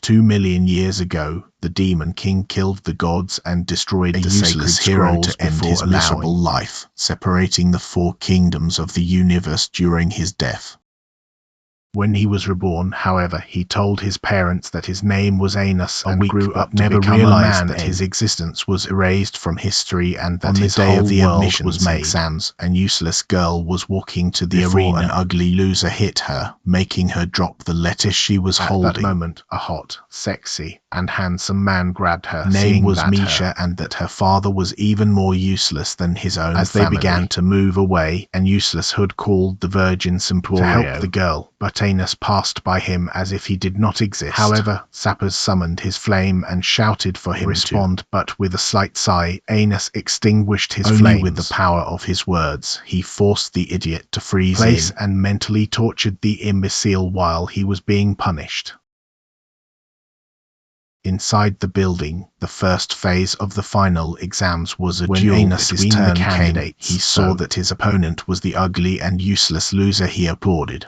2,000,000 years ago, the Demon King killed the gods and destroyed the useless hero to end his miserable life, separating the 4 kingdoms of the universe during his death. When he was reborn, however, he told his parents that his name was Anos and grew up never realized that his existence was erased from history and that his whole world was made. Exams, a useless girl was walking to the arena. An ugly loser hit her, making her drop the letter she was holding. At that moment, a hot, sexy, and handsome man grabbed her. Name was Misha, and that her father was even more useless than his own family. As they began to move away, an useless hood called the Virgin Simporio to help the girl, but Anos passed by him as if he did not exist. However, Sappers summoned his flame and shouted for him to respond, but with a slight sigh, Anos extinguished his flame. With the power of his words, he forced the idiot to freeze in and mentally tortured the imbecile while he was being punished. Inside the building, the first phase of the final exams was a duel. When Anos' turn came, he saw that his opponent was the ugly and useless loser he applauded.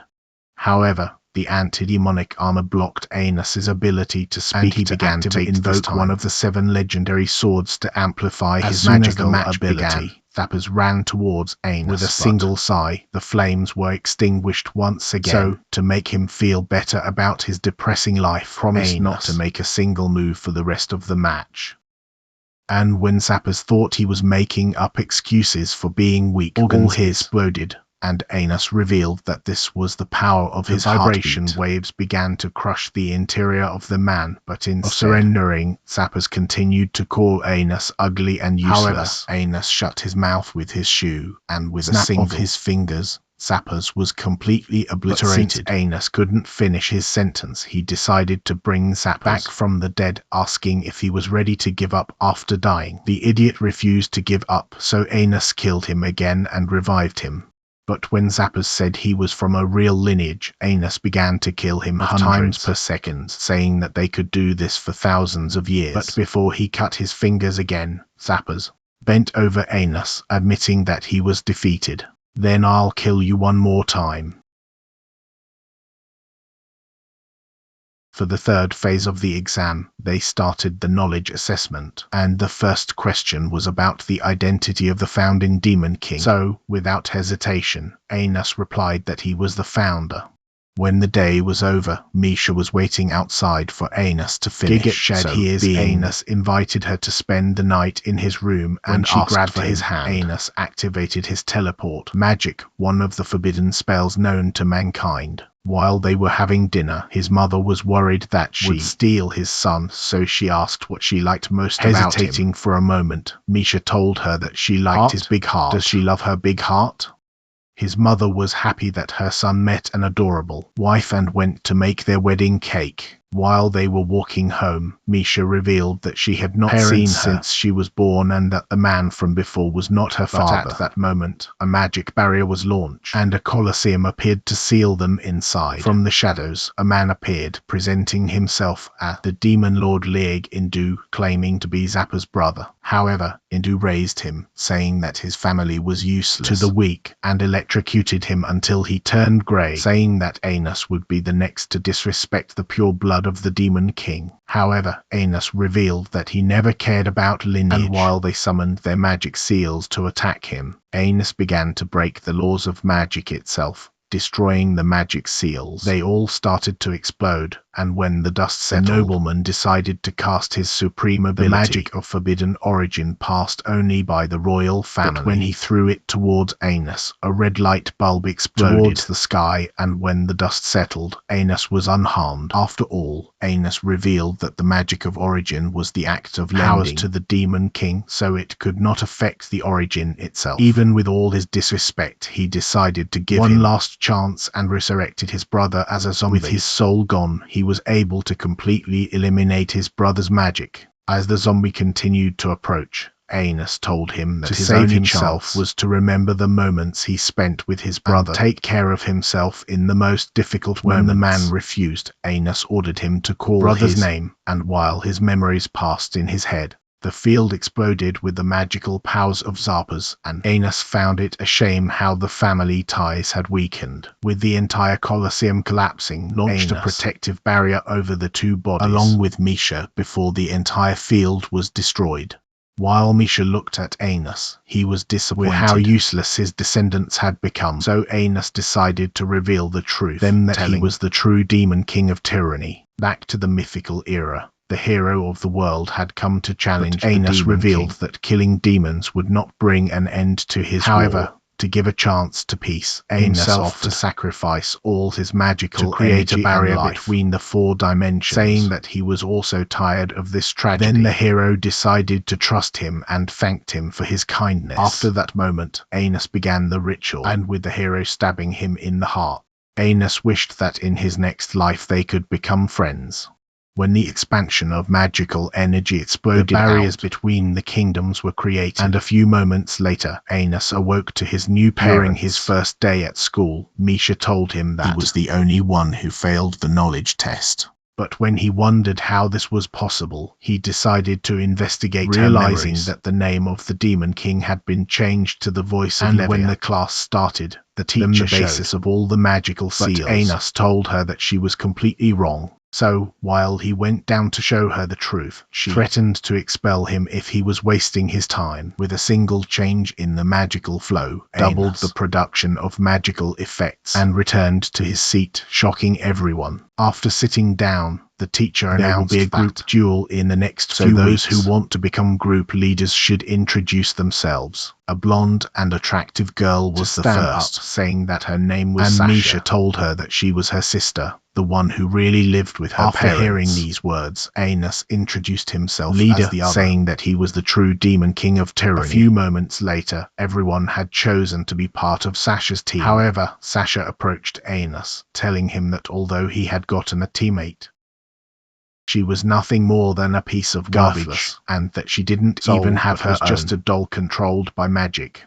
However, the anti-demonic armor blocked Anos' ability to speak, and he began to invoke one of the 7 legendary swords to amplify his magical ability. Sappers ran towards Anos. With a single sigh, the flames were extinguished once again. So, to make him feel better about his depressing life, promised not to make a single move for the rest of the match. And when Sappers thought he was making up excuses for being weak, all his exploded, and Anos revealed that this was the power of his vibration waves began to crush the interior of the man, but instead of surrendering, Sappers continued to call Anos ugly and useless. However, Anos shut his mouth with his shoe, and with a snap of his fingers, Sappers was completely obliterated. But since Anos couldn't finish his sentence, he decided to bring Sappers back from the dead, asking if he was ready to give up after dying. The idiot refused to give up, so Anos killed him again and revived him. But when Sappers said he was from a real lineage, Anos began to kill him hundreds per second, saying that they could do this for thousands of years. But before he cut his fingers again, Sappers bent over Anos, admitting that he was defeated. "Then I'll kill you one more time." For the 3rd phase of the exam, they started the knowledge assessment, and the first question was about the identity of the founding Demon King. So, without hesitation, Anos replied that he was the founder. When the day was over, Misha was waiting outside for Anos to finish. Anos invited her to spend the night in his room, and she grabbed for his hand. Anos activated his teleport magic, one of the forbidden spells known to mankind. While they were having dinner, his mother was worried that she would steal his son, so she asked what she liked most about him. Hesitating for a moment, Misha told her that she liked his big heart. Does she love her big heart? His mother was happy that her son met an adorable wife and went to make their wedding cake. While they were walking home, Misha revealed that she had not seen her since she was born and that the man from before was not her father. At that moment, a magic barrier was launched, and a colosseum appeared to seal them inside. From the shadows, a man appeared, presenting himself as the demon lord Lieg Indu, claiming to be Zappa's brother. However, Indu raised him, saying that his family was useless to the weak, and electrocuted him until he turned grey, saying that Anos would be the next to disrespect the pure blood of the Demon King. However, Anos revealed that he never cared about lineage, and while they summoned their magic seals to attack him, Anos began to break the laws of magic itself, destroying the magic seals. They all started to explode, and when the dust settled, the nobleman decided to cast his supreme ability. The magic of forbidden origin passed only by the royal family. But when he threw it towards Anos, a red light bulb exploded towards the sky, and when the dust settled, Anos was unharmed. After all, Anos revealed that the magic of origin was the act of powers to the Demon King, so it could not affect the origin itself. Even with all his disrespect, he decided to give one last chance and resurrected his brother as a zombie. With his soul gone, he was able to completely eliminate his brother's magic. As the zombie continued to approach, Anos told him that his only chance was to remember the moments he spent with his brother and take care of himself in the most difficult moments. When the man refused, Anos ordered him to call his brother's name, and while his memories passed in his head, The field exploded with the magical powers of Zarpas, and Anos found it a shame how the family ties had weakened. With the entire Colosseum collapsing, launched a protective barrier over the two bodies, along with Misha, before the entire field was destroyed. While Misha looked at Anos, he was disappointed with how useless his descendants had become, so Anos decided to reveal the truth, them that he was the true demon king of tyranny. Back to the mythical era. The hero of the world had come to challenge the demon king. Anos revealed that killing demons would not bring an end to his war. To give a chance to peace, Anos offered to sacrifice all his magical to create a barrier between the four dimensions, saying that he was also tired of this tragedy. Then the hero decided to trust him and thanked him for his kindness. After that moment, Anos began the ritual, and with the hero stabbing him in the heart, Anos wished that in his next life they could become friends. When the expansion of magical energy exploded, the barriers between the kingdoms were created, and a few moments later, Anos awoke to his new parents. During his first day at school, Misha told him that he was the only one who failed the knowledge test. But when he wondered how this was possible, he decided to investigate, realizing that the name of the Demon King had been changed to the voice of Levia. And when the class started, the teacher showed the basis of all the magical seals. But Anos told her that she was completely wrong. So, while he went down to show her the truth, she threatened to expel him if he was wasting his time. With a single change in the magical flow, doubled the production of magical effects, and returned to his seat, shocking everyone. After sitting down, the teacher announced there will be a group duel in the next few weeks. So those who want to become group leaders should introduce themselves. A blonde and attractive girl was the first, saying that her name was Sasha. And Misha told her that she was her sister, the one who really lived with her parents. After hearing these words, Anos introduced himself as the other, saying that he was the true demon king of tyranny. A few moments later, everyone had chosen to be part of Sasha's team. However, Sasha approached Anos, telling him that although he had gotten a teammate, she was nothing more than a piece of garbage, and that she didn't even have her own, just a doll controlled by magic.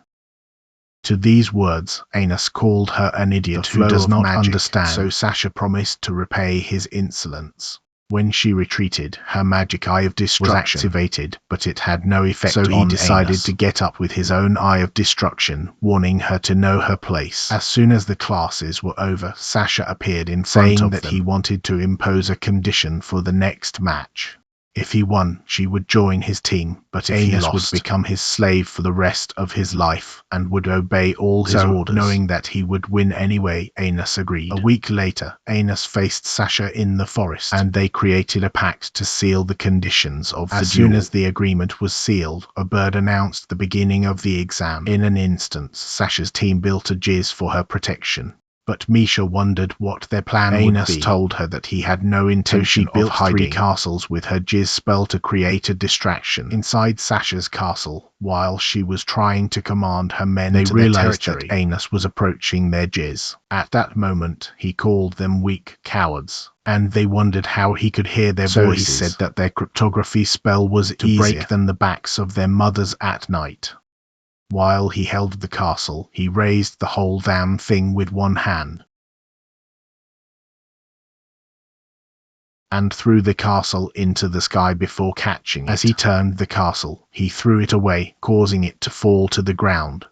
To these words, Anos called her an idiot who does not understand, so Sasha promised to repay his insolence. When she retreated, her magic eye of destruction was activated, but it had no effect on Anos. So he decided to get up with his own eye of destruction, warning her to know her place. As soon as the classes were over, Sasha appeared in front of them, saying that he wanted to impose a condition for the next match. If he won, she would join his team, but if he lost, would become his slave for the rest of his life, and would obey all his orders. Knowing that he would win anyway, Anos agreed. A week later, Anos faced Sasha in the forest, and they created a pact to seal the conditions of the duel. As soon as the agreement was sealed, a bird announced the beginning of the exam. In an instant, Sasha's team built a jizz for her protection. But Misha wondered what their plan would be. Anos told her that he had no intention of hiding. 3 castles with her jizz spell to create a distraction. Inside Sasha's castle, while she was trying to command her men to their territory, that Anos was approaching their jizz. At that moment, he called them weak cowards, and they wondered how he could hear their voices. He said that their cryptography spell was easier to break than the backs of their mothers at night. While he held the castle, he raised the whole damn thing with one hand and threw the castle into the sky before catching it. As he turned the castle, he threw it away, causing it to fall to the ground,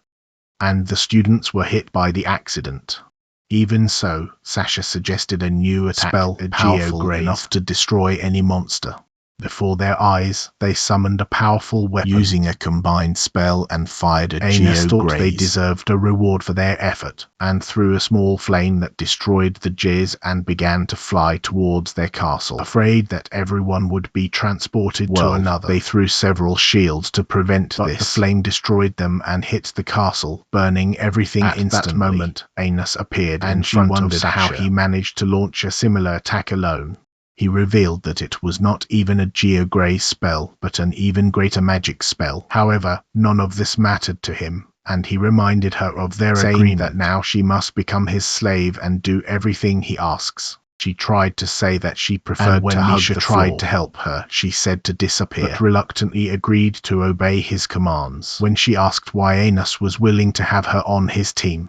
and the students were hit by the accident. Even so, Sasha suggested a new attack, powerful enough to destroy any monster. Before their eyes, they summoned a powerful weapon using a combined spell and fired a Anos thought they deserved a reward for their effort, and threw a small flame that destroyed the jizz and began to fly towards their castle. Afraid that everyone would be transported to another, they threw several shields to prevent this. The flame destroyed them and hit the castle, burning everything instantly. At that moment, Anos appeared, and she wondered how he managed to launch a similar attack alone. He revealed that it was not even a Geogray spell, but an even greater magic spell. However, none of this mattered to him, and he reminded her of their agreement that now she must become his slave and do everything he asks. She tried to say that she preferred to hug the floor. Tried to help her, she said to disappear, but reluctantly agreed to obey his commands. When she asked why Anos was willing to have her on his team,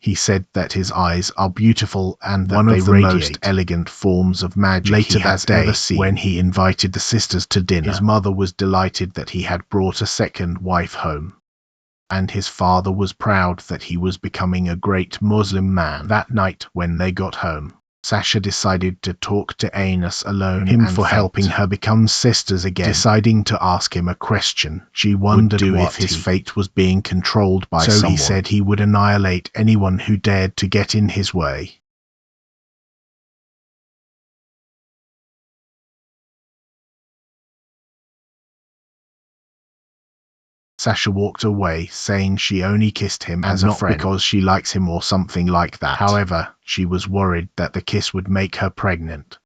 He said that his eyes are beautiful and that they radiate most elegant forms of magic. Later that day, when he invited the sisters to dinner, his mother was delighted that he had brought a second wife home, and his father was proud that he was becoming a great Muslim man. That night, when they got home, Sasha decided to talk to Anos alone, him for helping her become sisters again. Deciding to ask him a question, she wondered if his fate was being controlled by someone. So he said he would annihilate anyone who dared to get in his way. Sasha walked away, saying she only kissed him as a friend because she likes him or something like that. However, she was worried that the kiss would make her pregnant.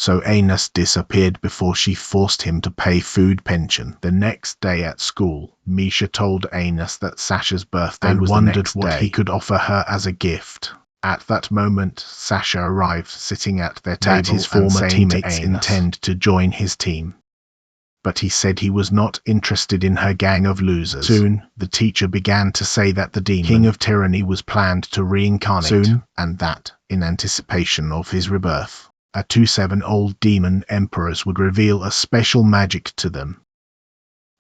So Anos disappeared before she forced him to pay food pension. The next day at school, Misha told Anos that Sasha's birthday was the next day, and wondered what he could offer her as a gift. At that moment, Sasha arrived, sitting at their table, that his former teammates intend to join his team. But he said he was not interested in her gang of losers. Soon, the teacher began to say that the demon king of tyranny was planned to reincarnate soon, and that, in anticipation of his rebirth, a 27-old demon emperors would reveal a special magic to them.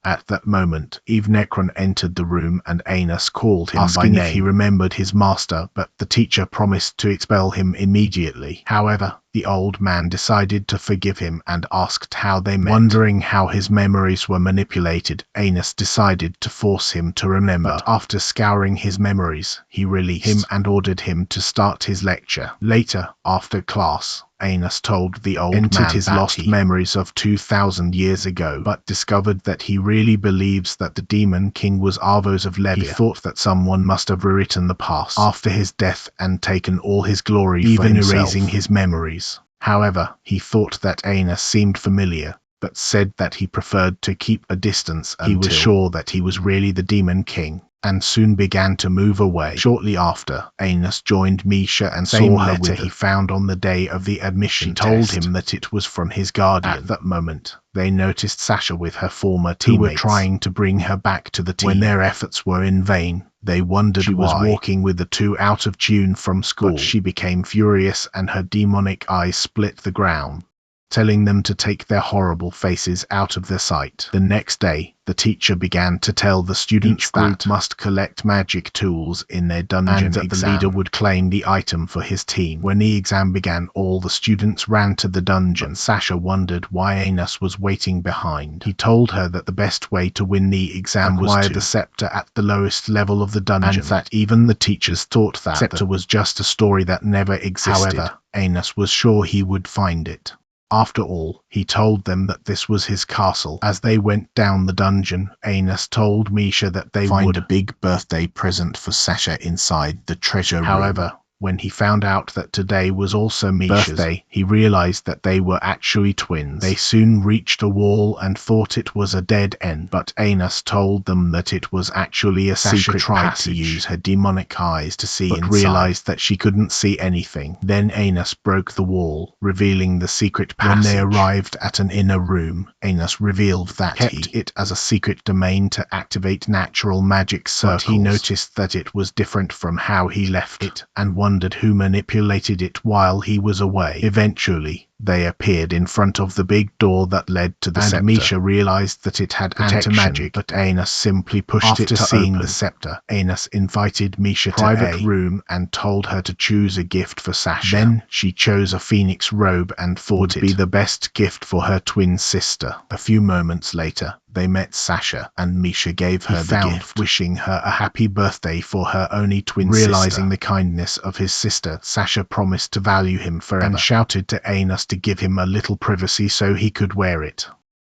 At that moment, Eve Necron entered the room and Anos called him asking by name if he remembered his master, but the teacher promised to expel him immediately. However, the old man decided to forgive him and asked how they met. Wondering how his memories were manipulated, Anos decided to force him to remember. But after scouring his memories, he released him and ordered him to start his lecture. Later, after class, Anos told the old man his lost memories of 2,000 years ago, but discovered that he really believes that the demon king was Arvos of Levia. He thought that someone must have rewritten the past after his death and taken all his glory for himself, even erasing his memories. However, he thought that Anos seemed familiar, but said that he preferred to keep a distance until he was sure that he was really the demon king, and soon began to move away. Shortly after, Anos joined Misha and saw her letter he found on the day of the admission test. She told him that it was from his guardian. At that moment, they noticed Sasha with her former teammates, who were trying to bring her back to the team. When their efforts were in vain, they wondered she was walking with the two out of tune from school. But she became furious and her demonic eyes split the ground, telling them to take their horrible faces out of their sight. The next day, the teacher began to tell the students each group must collect magic tools in their dungeon and that exam. The leader would claim the item for his team. When the exam began, all the students ran to the dungeon. Sasha wondered why Anos was waiting behind. He told her that the best way to win the exam was to the scepter at the lowest level of the dungeon, and that even the teachers thought that scepter was just a story that never existed. However, Anos was sure he would find it. After all, he told them that this was his castle. As they went down the dungeon, Anos told Misha that they would find a big birthday present for Sasha inside the treasure room. However, when he found out that today was also Misha's birthday, he realized that they were actually twins. They soon reached a wall and thought it was a dead end, but Anos told them that it was actually a secret tried passage. To use her demonic eyes to see but realized that she couldn't see anything. Then Anos broke the wall, revealing the secret passage. When they arrived at an inner room, Anos revealed that he kept it as a secret domain to activate natural magic circles. But he noticed that it was different from how he left it, and wondered who manipulated it while he was away. Eventually, they appeared in front of the big door that led to the scepter. Misha realized that it had anti-magic, but Anos simply pushed it to seeing open. The scepter, Anos invited Misha to a private room and told her to choose a gift for Sasha. Then she chose a phoenix robe and thought it would be the best gift for her twin sister. A few moments later, they met Sasha, and Misha gave her the gift, wishing her a happy birthday for her only twin sister. Realizing the kindness of his sister, Sasha promised to value him forever and shouted to Anos to give him a little privacy so he could wear it.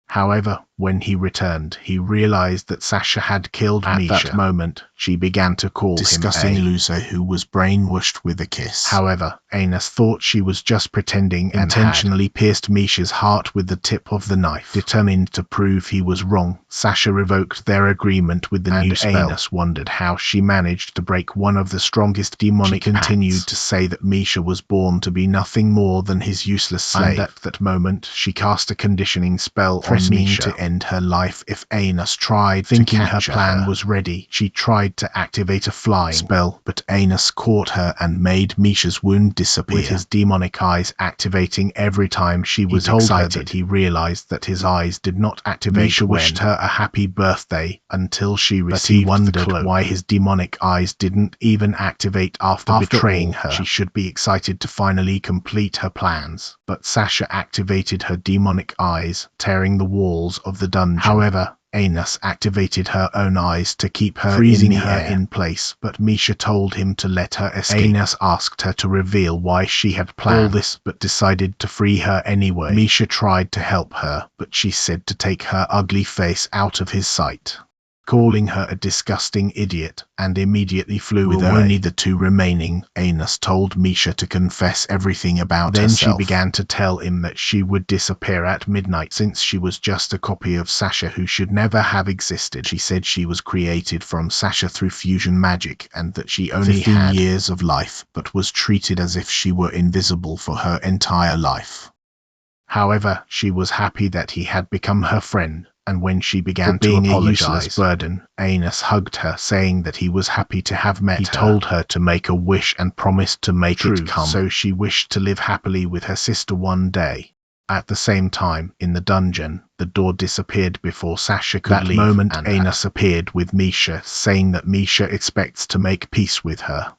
However, when he returned, he realized that Sasha had killed Misha. At that moment, she began to call disgusting him a loser who was brainwashed with a kiss. However, Anos thought she was just pretending and intentionally pierced Misha's heart with the tip of the knife. Determined to prove he was wrong, Sasha revoked their agreement with the new spell. Anos wondered how she managed to break one of the strongest demonic pacts. She continued to say that Misha was born to be nothing more than his useless slave. And at that moment, she cast a conditioning spell on Misha, end her life if Anos tried. Thinking her plan was ready, she tried to activate a flying spell, but Anos caught her and made Misha's wound disappear, with his demonic eyes activating every time she was excited. He realized that his eyes did not activate. Misha wished her a happy birthday until she received the cloak. Why his demonic eyes didn't even activate after betraying her. She should be excited to finally complete her plans, but Sasha activated her demonic eyes, tearing the walls of the dungeon. However, Anos activated her own eyes to keep her freezing her in place, but Misha told him to let her escape. Anos asked her to reveal why she had planned all this, but decided to free her anyway. Misha tried to help her, but she said to take her ugly face out of his sight, calling her a disgusting idiot, and immediately flew away. With only the two remaining, Anos told Misha to confess everything about herself. Then she began to tell him that she would disappear at midnight since she was just a copy of Sasha who should never have existed. She said she was created from Sasha through fusion magic and that she only had years of life, but was treated as if she were invisible for her entire life. However, she was happy that he had become her friend, and when she began to apologize, a useless burden, Anos hugged her, saying that he was happy to have met her. He told her to make a wish and promised to make it come, so she wished to live happily with her sister one day. At the same time, in the dungeon, the door disappeared before Sasha could leave. That moment, Anos appeared with Misha, saying that Misha expects to make peace with her.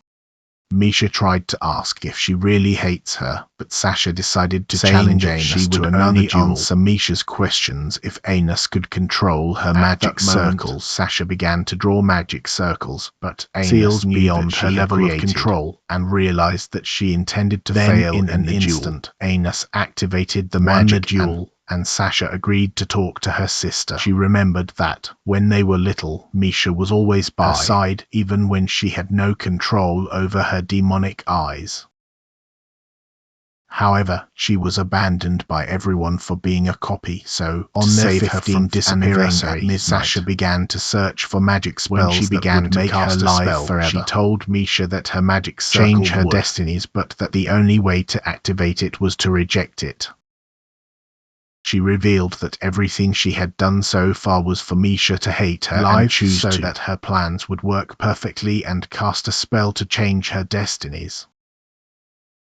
Misha tried to ask if she really hates her, but Sasha decided to challenge Anos. She would only answer Misha's questions if Anos could control her magic circles. Sasha began to draw magic circles, but Anos knew beyond her level of control and realized that she intended to fail in an instant. Anos activated the magic duel, and Sasha agreed to talk to her sister. She remembered that, when they were little, Misha was always by her side, even when she had no control over her demonic eyes. However, she was abandoned by everyone for being a copy, so to save her from disappearing at midnight, Sasha began to search for magic spells that would make her live forever. She told Misha that her magic circle change her destinies, but that the only way to activate it was to reject it. She revealed that everything she had done so far was for Misha to hate her and choose so that her plans would work perfectly and cast a spell to change her destinies.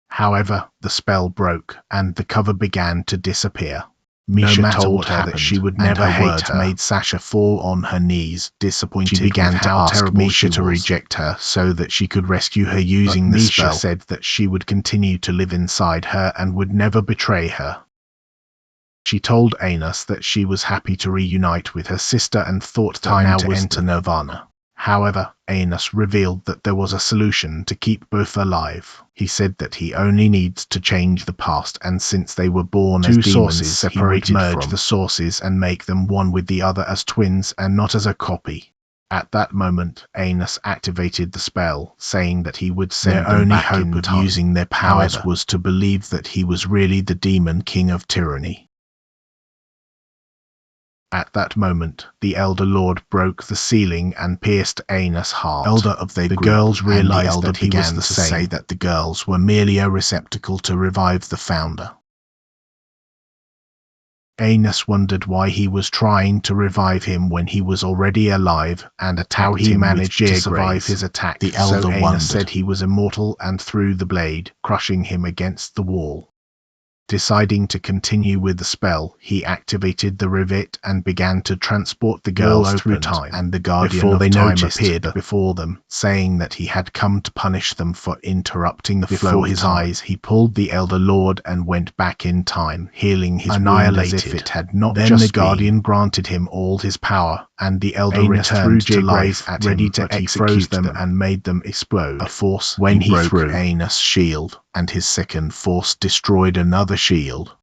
However, the spell broke, and the cover began to disappear. Misha told her that she would never hate her, made Sasha fall on her knees, disappointed. She began to ask Misha to reject her so that she could rescue her using the spell. Misha said that she would continue to live inside her and would never betray her. She told Anos that she was happy to reunite with her sister and thought time now to enter Nirvana. However, Anos revealed that there was a solution to keep both alive. He said that he only needs to change the past, and since they were born as demons, sources separated, he would merge the sources and make them one with the other as twins and not as a copy. At that moment, Anos activated the spell, saying that he would send them back in time. Their only hope of using their powers was to believe that he was really the demon king of tyranny. At that moment, the Elder Lord broke the ceiling and pierced Anos' heart. The girls realized that he was to say that the girls were merely a receptacle to revive the founder. Anos wondered why he was trying to revive him when he was already alive, and how he managed to survive his attack. The Elder Anos said he was immortal and threw the blade, crushing him against the wall. Deciding to continue with the spell, he activated the rivet and began to transport the girls through time, and the Guardian of Time appeared before them, saying that he had come to punish them for interrupting the flow of his eyes. He pulled the Elder Lord and went back in time, healing his wound as if it had not just been. Then the Guardian granted him all his power, and the Elder returned to life, ready to execute them and made them explode. A force when he broke Anos' shield, and his second force destroyed another shield.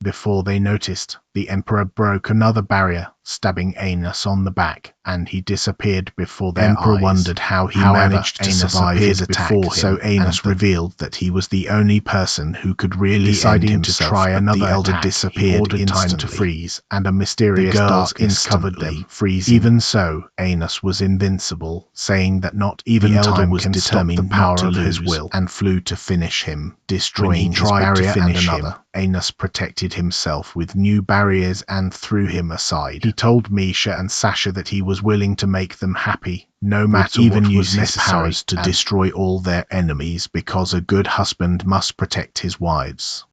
Before they noticed, the Emperor broke another barrier, stabbing Anos on the back, and he disappeared before their Emperor eyes. Wondered how he managed to survive his attack, so Anos revealed that he was the only person who could really end himself. To try another the elder attack, disappeared in time to freeze, and a mysterious darkness covered them, freezing. Even so, Anos was invincible, saying that not even the elder was determined the power of his will, and flew to finish him, destroying his barrier to finish and another. Anos protected himself with new barriers and threw him aside. He told Misha and Sasha that he was willing to make them happy, no matter even what use his powers to destroy all their enemies, because a good husband must protect his wives.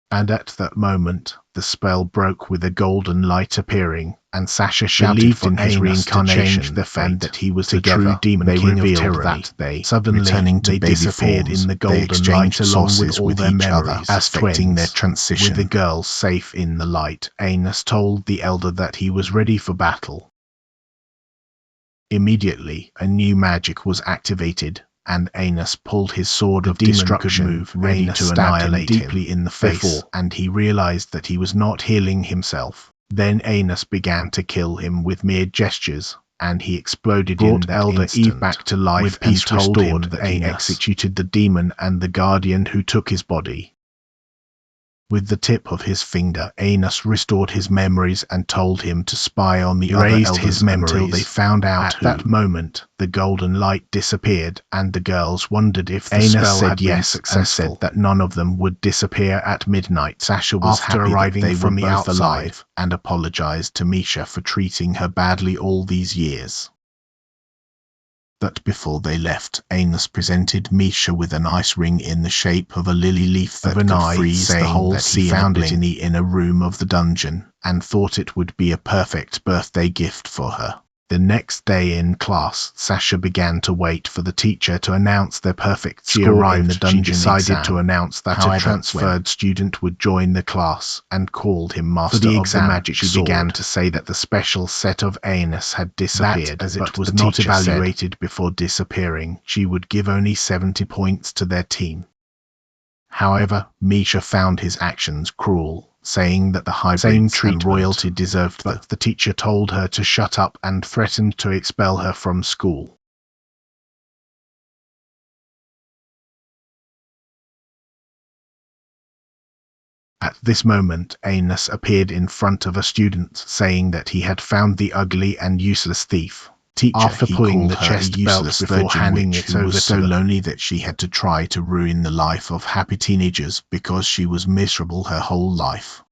And at that moment, the spell broke with a golden light appearing, and Sasha shouted in his reincarnation the fate that he was the true demon king of tyranny. That day, suddenly returning to they disappeared in the golden light along with all their memories, affecting their transition. With the girls safe in the light, Anos told the elder that he was ready for battle. Immediately, a new magic was activated, and Anos pulled his sword of destruction, ready to annihilate him deeply in the face, and he realized that he was not healing himself. Then Anos began to kill him with mere gestures, and he exploded in that Elder Eve back to life with peace restored that he executed the demon and the guardian who took his body. With the tip of his finger, Anos restored his memories and told him to spy on the other elders until they found out who. At that moment, the golden light disappeared, and the girls wondered if the spell had been successful, and said that none of them would disappear at midnight. Sasha was happy arriving that they from were both alive, and apologized to Misha for treating her badly all these years. But before they left, Anos presented Misha with an ice ring in the shape of a lily leaf that could freeze the whole sea. He found it in the inner room of the dungeon, and thought it would be a perfect birthday gift for her. The next day in class, Sasha began to wait for the teacher to announce their perfect score in the dungeon. She decided to announce that a transferred student would join the class, and called him master of the magic sword. She began to say that the special set of Anos had disappeared, as it was not evaluated before disappearing. She would give only 70 points to their team. However, Misha found his actions cruel, saying that the hybrids and royalty deserved that. But the teacher told her to shut up and threatened to expel her from school. At this moment, Anos appeared in front of a student, saying that he had found the ugly and useless thief. Teacher, after pulling the chest belt before handing it over, was so lonely that she had to try to ruin the life of happy teenagers because she was miserable her whole life.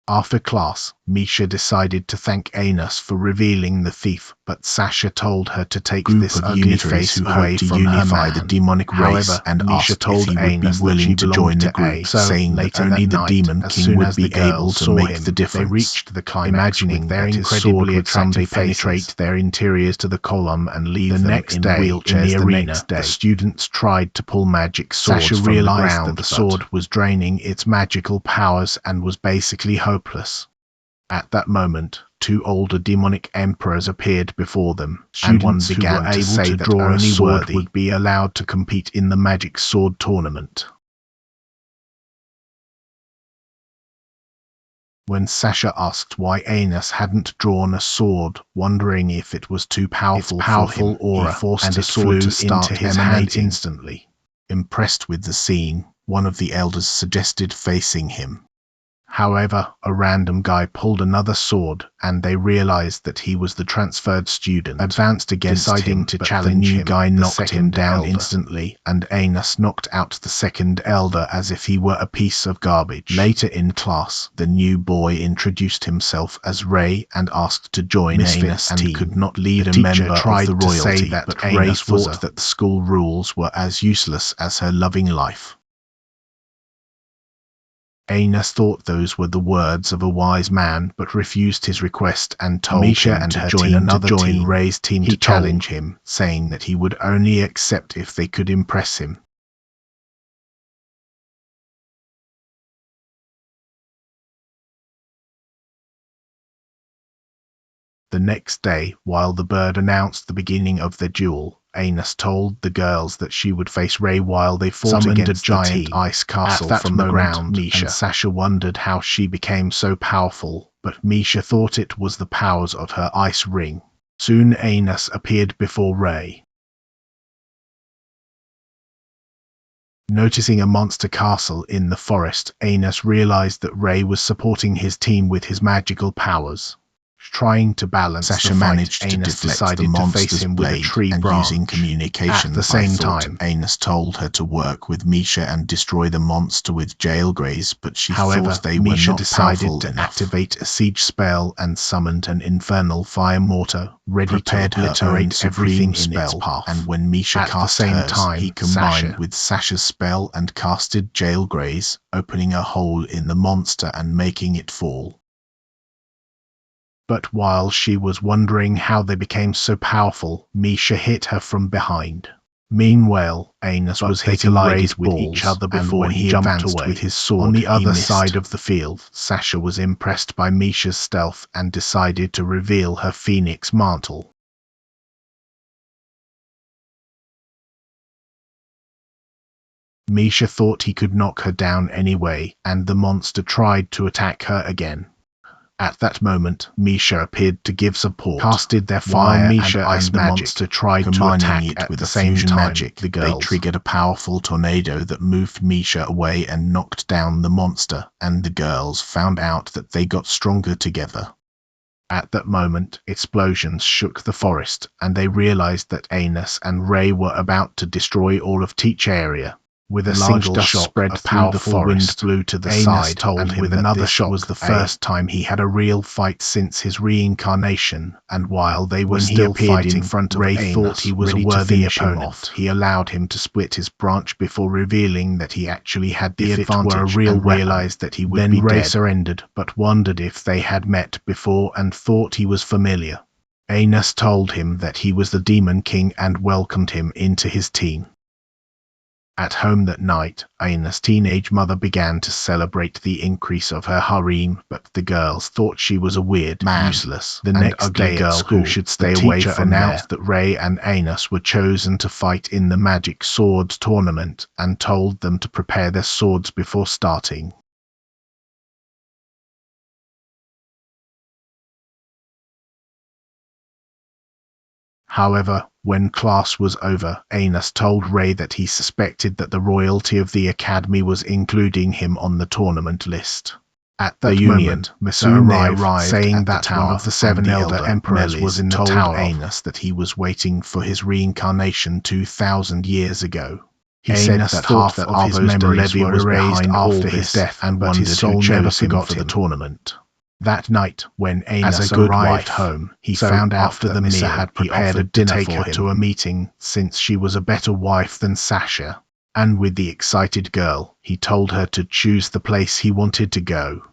After class, Misha decided to thank Anos for revealing the thief, but Sasha told her to take this ugly face away to unify the demonic race, and Misha told Anos would be willing to join the group, saying that only the demon king would be able to make the difference. They reached the climax, imagining that his sword would someday penetrate their interiors to the column and leave them in wheelchairs. In the arena, the students tried to pull magic swords from the ground. Sasha realized that the sword was draining its magical powers and was basically hopeless. At that moment, two older demonic emperors appeared before them, and one began to say that only worthy would be allowed to compete in the magic sword tournament. When Sasha asked why Anos hadn't drawn a sword, wondering if it was too powerful for him, aura, he forced the sword to start into his hand instantly. Impressed with the scene, one of the elders suggested facing him. However, a random guy pulled another sword, and they realized that he was the transferred student. Advanced against him, to challenge him. The new guy knocked him down instantly, and Anos knocked out the second elder as if he were a piece of garbage. Later in class, the new boy introduced himself as Ray and asked to join Anos' team, and could not lead a member of the royalty, but Ray thought that the school rules were as useless as her loving life. Anos thought those were the words of a wise man, but refused his request and told Misha and her team to join Ray's team to challenge him, saying that he would only accept if they could impress him. The next day, while the bird announced the beginning of their duel, Anos told the girls that she would face Ray while they fought against a giant ice castle from the ground. Misha and Sasha wondered how she became so powerful, but Misha thought it was the powers of her ice ring. Soon Anos appeared before Ray. Noticing a monster castle in the forest, Anos realized that Ray was supporting his team with his magical powers. Trying to balance Sasha the fight, managed to Anos deflect decided the to monster's face him with a blade, tree and branch. using communication At the same by thought, time, Anos told her to work with Misha and destroy the monster with jail grays, but she thought they Misha were not decided powerful to enough. activate a siege spell and summoned an infernal fire mortar, ready to obliterate everything in its path. And when Misha cast hers, he combined with Sasha's spell and casted jail grays, opening a hole in the monster and making it fall. But while she was wondering how they became so powerful, Misha hit her from behind. Meanwhile, Anos was hitting Ray's with each other before he advanced with his sword. On the other side of the field, Sasha was impressed by Misha's stealth and decided to reveal her phoenix mantle. Misha thought he could knock her down anyway, and the monster tried to attack her again. At that moment, Misha appeared to give support, casted their fire, while Misha and the monster tried to attack it at with the a same fusion time. magic. The girls They triggered a powerful tornado that moved Misha away and knocked down the monster, and the girls found out that they got stronger together. At that moment, explosions shook the forest, and they realized that Anos and Ray were about to destroy all of Teach area. With a single shot, spread through the forest, wind blew to the side, and with another shot was the first time he had a real fight since his reincarnation. And while they were still fighting, in front of Ray thought he was a worthy opponent. He allowed him to split his branch before revealing that he actually had the advantage. Were a real and realized that he would then be Ray dead. Surrendered, but wondered if they had met before and thought he was familiar. Anos told him that he was the Demon King and welcomed him into his team. At home that night, Anos' teenage mother began to celebrate the increase of her harem, but the girls thought she was a weird, useless, the next day girl who should stay away from announced that Ray and Anos were chosen to fight in the Magic Sword tournament and told them to prepare their swords before starting. However, when class was over, Anos told Ray that he suspected that the royalty of the Academy was including him on the tournament list. At that moment, Missa arrived, saying that one of the 7 elder emperors was in the tower. Anos that he was waiting for his reincarnation 2,000 years ago. He said that half of his memories were erased after his death, and but his soul never forgot for the tournament. That night, when Anos arrived home, he found out after the meal had prepared a dinner for him to a meeting, since she was a better wife than Sasha. And with the excited girl, he told her to choose the place he wanted to go.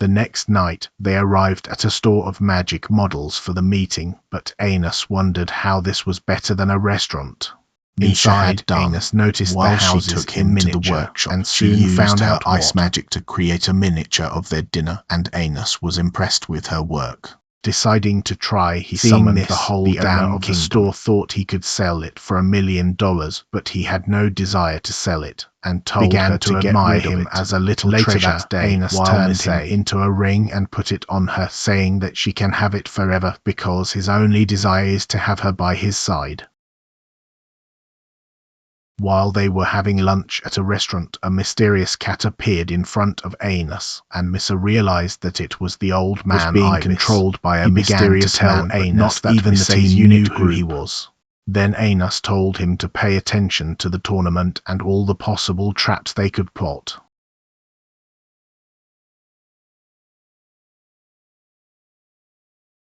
The next night, they arrived at a store of magic models for the meeting, but Anos wondered how this was better than a restaurant. Inside, Anos noticed while the she houses took him to the workshop, and she soon used found her out ice what. magic to create a miniature of their dinner, and Anos was impressed with her work. Deciding to try, he summoned the whole damn of the store thought he could sell it for $1 million, but he had no desire to sell it, and told her to admire him as a little treasure. Later that day, Anos turned him into a ring and put it on her, saying that she can have it forever because his only desire is to have her by his side. While they were having lunch at a restaurant, a mysterious cat appeared in front of Anos, and Missa realized that it was the old man being controlled by a mysterious man, but not that even the team knew who he was. Then Anos told him to pay attention to the tournament and all the possible traps they could plot.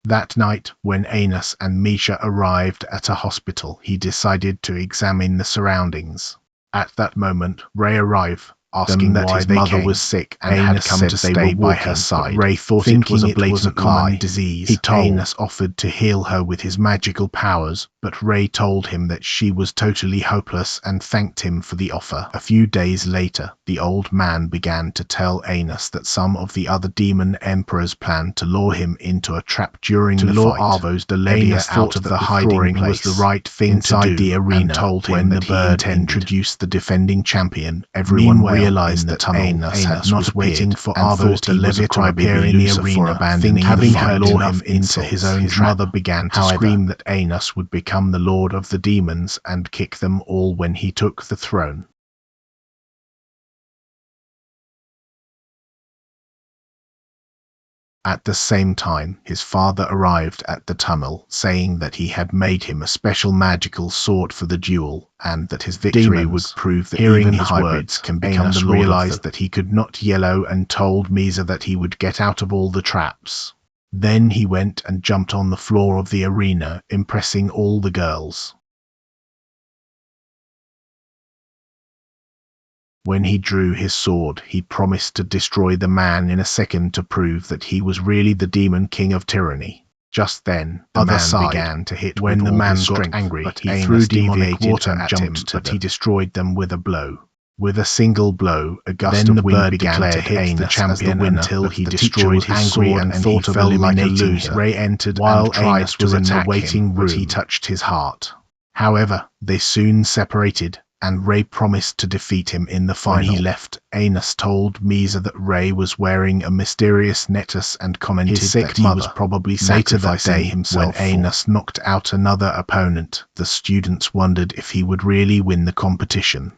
That night, when Anos and Misha arrived at a hospital, he decided to examine the surroundings. At that moment, Ray arrived, asking that his mother was sick and had come to stay by her side. Ray thought it was a blatant common disease. He told Anos offered to heal her with his magical powers, but Ray told him that she was totally hopeless and thanked him for the offer. A few days later, the old man began to tell Anos that some of the other demon emperors planned to lure him into a trap during the fight. Avos Anos out of the hiding place was the right thing inside the arena, and told him that the bird introduced the defending champion. Everyone realized that Anos had not waiting for Avos to appear in the arena, having heard him into his own trap. His mother began to scream that Anos would become the lord of the demons and kick them all when he took the throne. At the same time, his father arrived at the tunnel, saying that he had made him a special magical sword for the duel, and that his victory would prove that even his words can become the Lord. Realized that he could not yellow and told Misa that he would get out of all the traps. Then he went and jumped on the floor of the arena, impressing all the girls. When he drew his sword, he promised to destroy the man in a second to prove that he was really the demon king of tyranny. Just then, the man began to hit. When the man got angry, but he threw demonic water at him, but he destroyed them with a blow. With a single blow, a gust of wind began to hit the champion until he destroyed his sword and thought of eliminating him. Ray entered while Anos was in the waiting room, but he touched his heart. However, they soon separated, and Ray promised to defeat him in the final. When he left, Anos told Misa that Ray was wearing a mysterious necklace and commented that he was probably sacrificing himself. When Anos knocked out another opponent, the students wondered if he would really win the competition.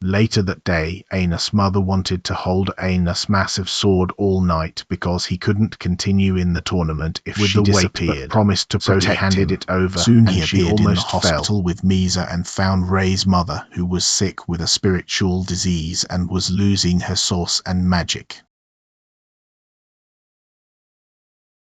Later that day, Anos' mother wanted to hold Anos' massive sword all night because he couldn't continue in the tournament if she disappeared, but promised to protect him. It over. Soon he appeared in the hospital with Misa and found Ray's mother, who was sick with a spiritual disease and was losing her source and magic.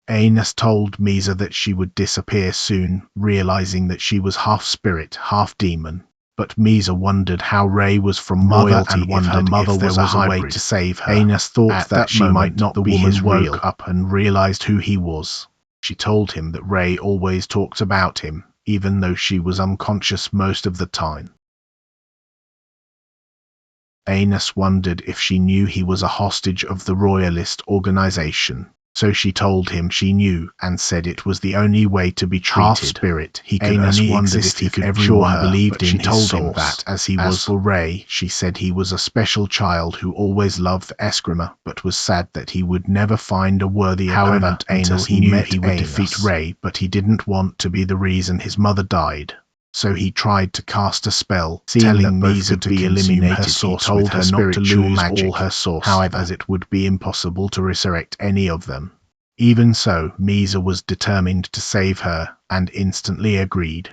Anos told Misa that she would disappear soon, realizing that she was half spirit, half demon. But Misa wondered how Ray was from royalty and wondered if there was a way to save her. Anos thought that she might not be his real. Woke up and realized who he was. She told him that Ray always talked about him, even though she was unconscious most of the time. Anos wondered if she knew he was a hostage of the royalist organization. So she told him she knew, and said it was the only way to be treated. Half spirit, he could only exist if everyone believed in his source. She told him that, as he was for Ray, she said he was a special child who always loved Eskrima, but was sad that he would never find a worthy opponent until he knew he would defeat Ray, but he didn't want to be the reason his mother died. So he tried to cast a spell, telling Misa to be eliminated. He told her not to lose all her source, however, as it would be impossible to resurrect any of them. Even so, Misa was determined to save her, and instantly agreed.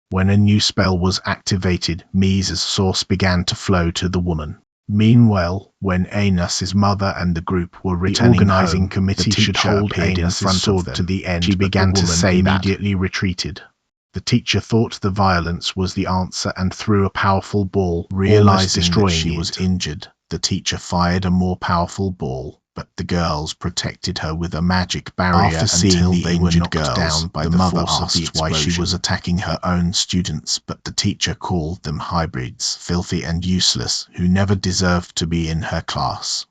When a new spell was activated, Misa's source began to flow to the woman. Meanwhile, when Anos' mother and the group were returning home, committee the teacher hold Anos' sword to the end. She began to say immediately retreated. The teacher thought the violence was the answer and threw a powerful ball, realizing that she was injured. The teacher fired a more powerful ball, but the girls protected her with a magic barrier. After seeing the injured girls down by the mother asked why she was attacking her own students, but the teacher called them hybrids, filthy and useless, who never deserved to be in her class.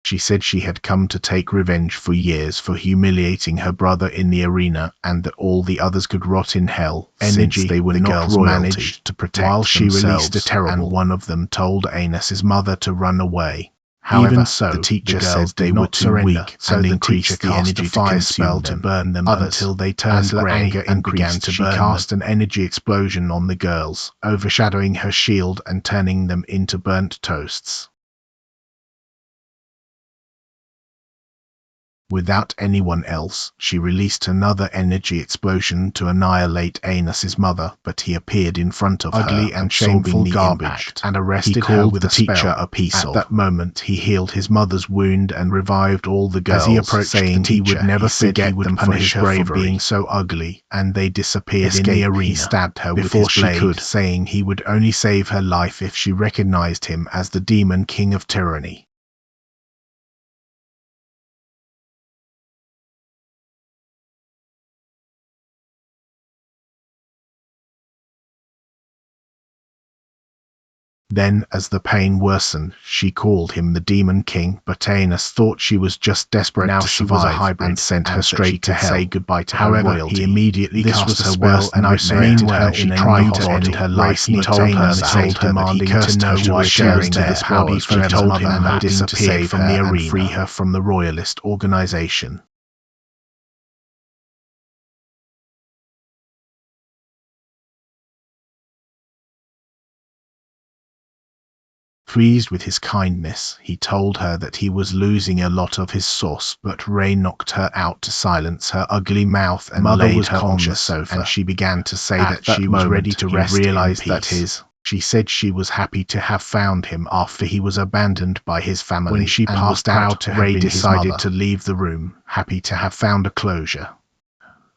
She said she had come to take revenge for years for humiliating her brother in the arena, and that all the others could rot in hell. Since they were not royalty, managed to protect while she released a terrible, and one of them told Anos' mother to run away. However, even so, the teacher said they were too weak, so the teacher cast a fire spell to burn them until they turned grey and began to burn. She cast an energy explosion on the girls, overshadowing her shield and turning them into burnt toasts. Without anyone else, she released another energy explosion to annihilate Anos's mother, but he appeared in front of ugly her, and shameful the garbage, impact, and arrested he her called with the a spell. teacher a piece At of. that moment, he healed his mother's wound and revived all the girls. As he approached saying the teacher, he would never forget he would them punish for her his for bravery, being so ugly, and they disappeared in the arena. He stabbed her with his blade, saying he would only save her life if she recognized him as the demon king of tyranny. Then, as the pain worsened, she called him the Demon King, but Anos thought she was just desperate to survive and sent her straight to hell. Say goodbye to her royalty. He immediately cast a spell and resurrected her in a new body. Her life he told her demanding to know why she was there, while he told him her disappeared from the arena and free her from the royalist organization. Pleased with his kindness, he told her that he was losing a lot of his sauce, but Ray knocked her out to silence her ugly mouth and laid her on the sofa, and she began to say that she was ready to rest in peace. She said she was happy to have found him after he was abandoned by his family. When she passed out, Ray decided to leave the room, happy to have found a closure.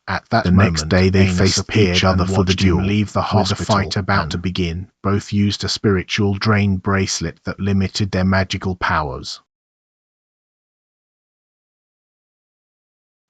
At that moment, next day they faced each other for the duel. Leave the hospital. With the fight about to begin, both used a spiritual drain bracelet that limited their magical powers.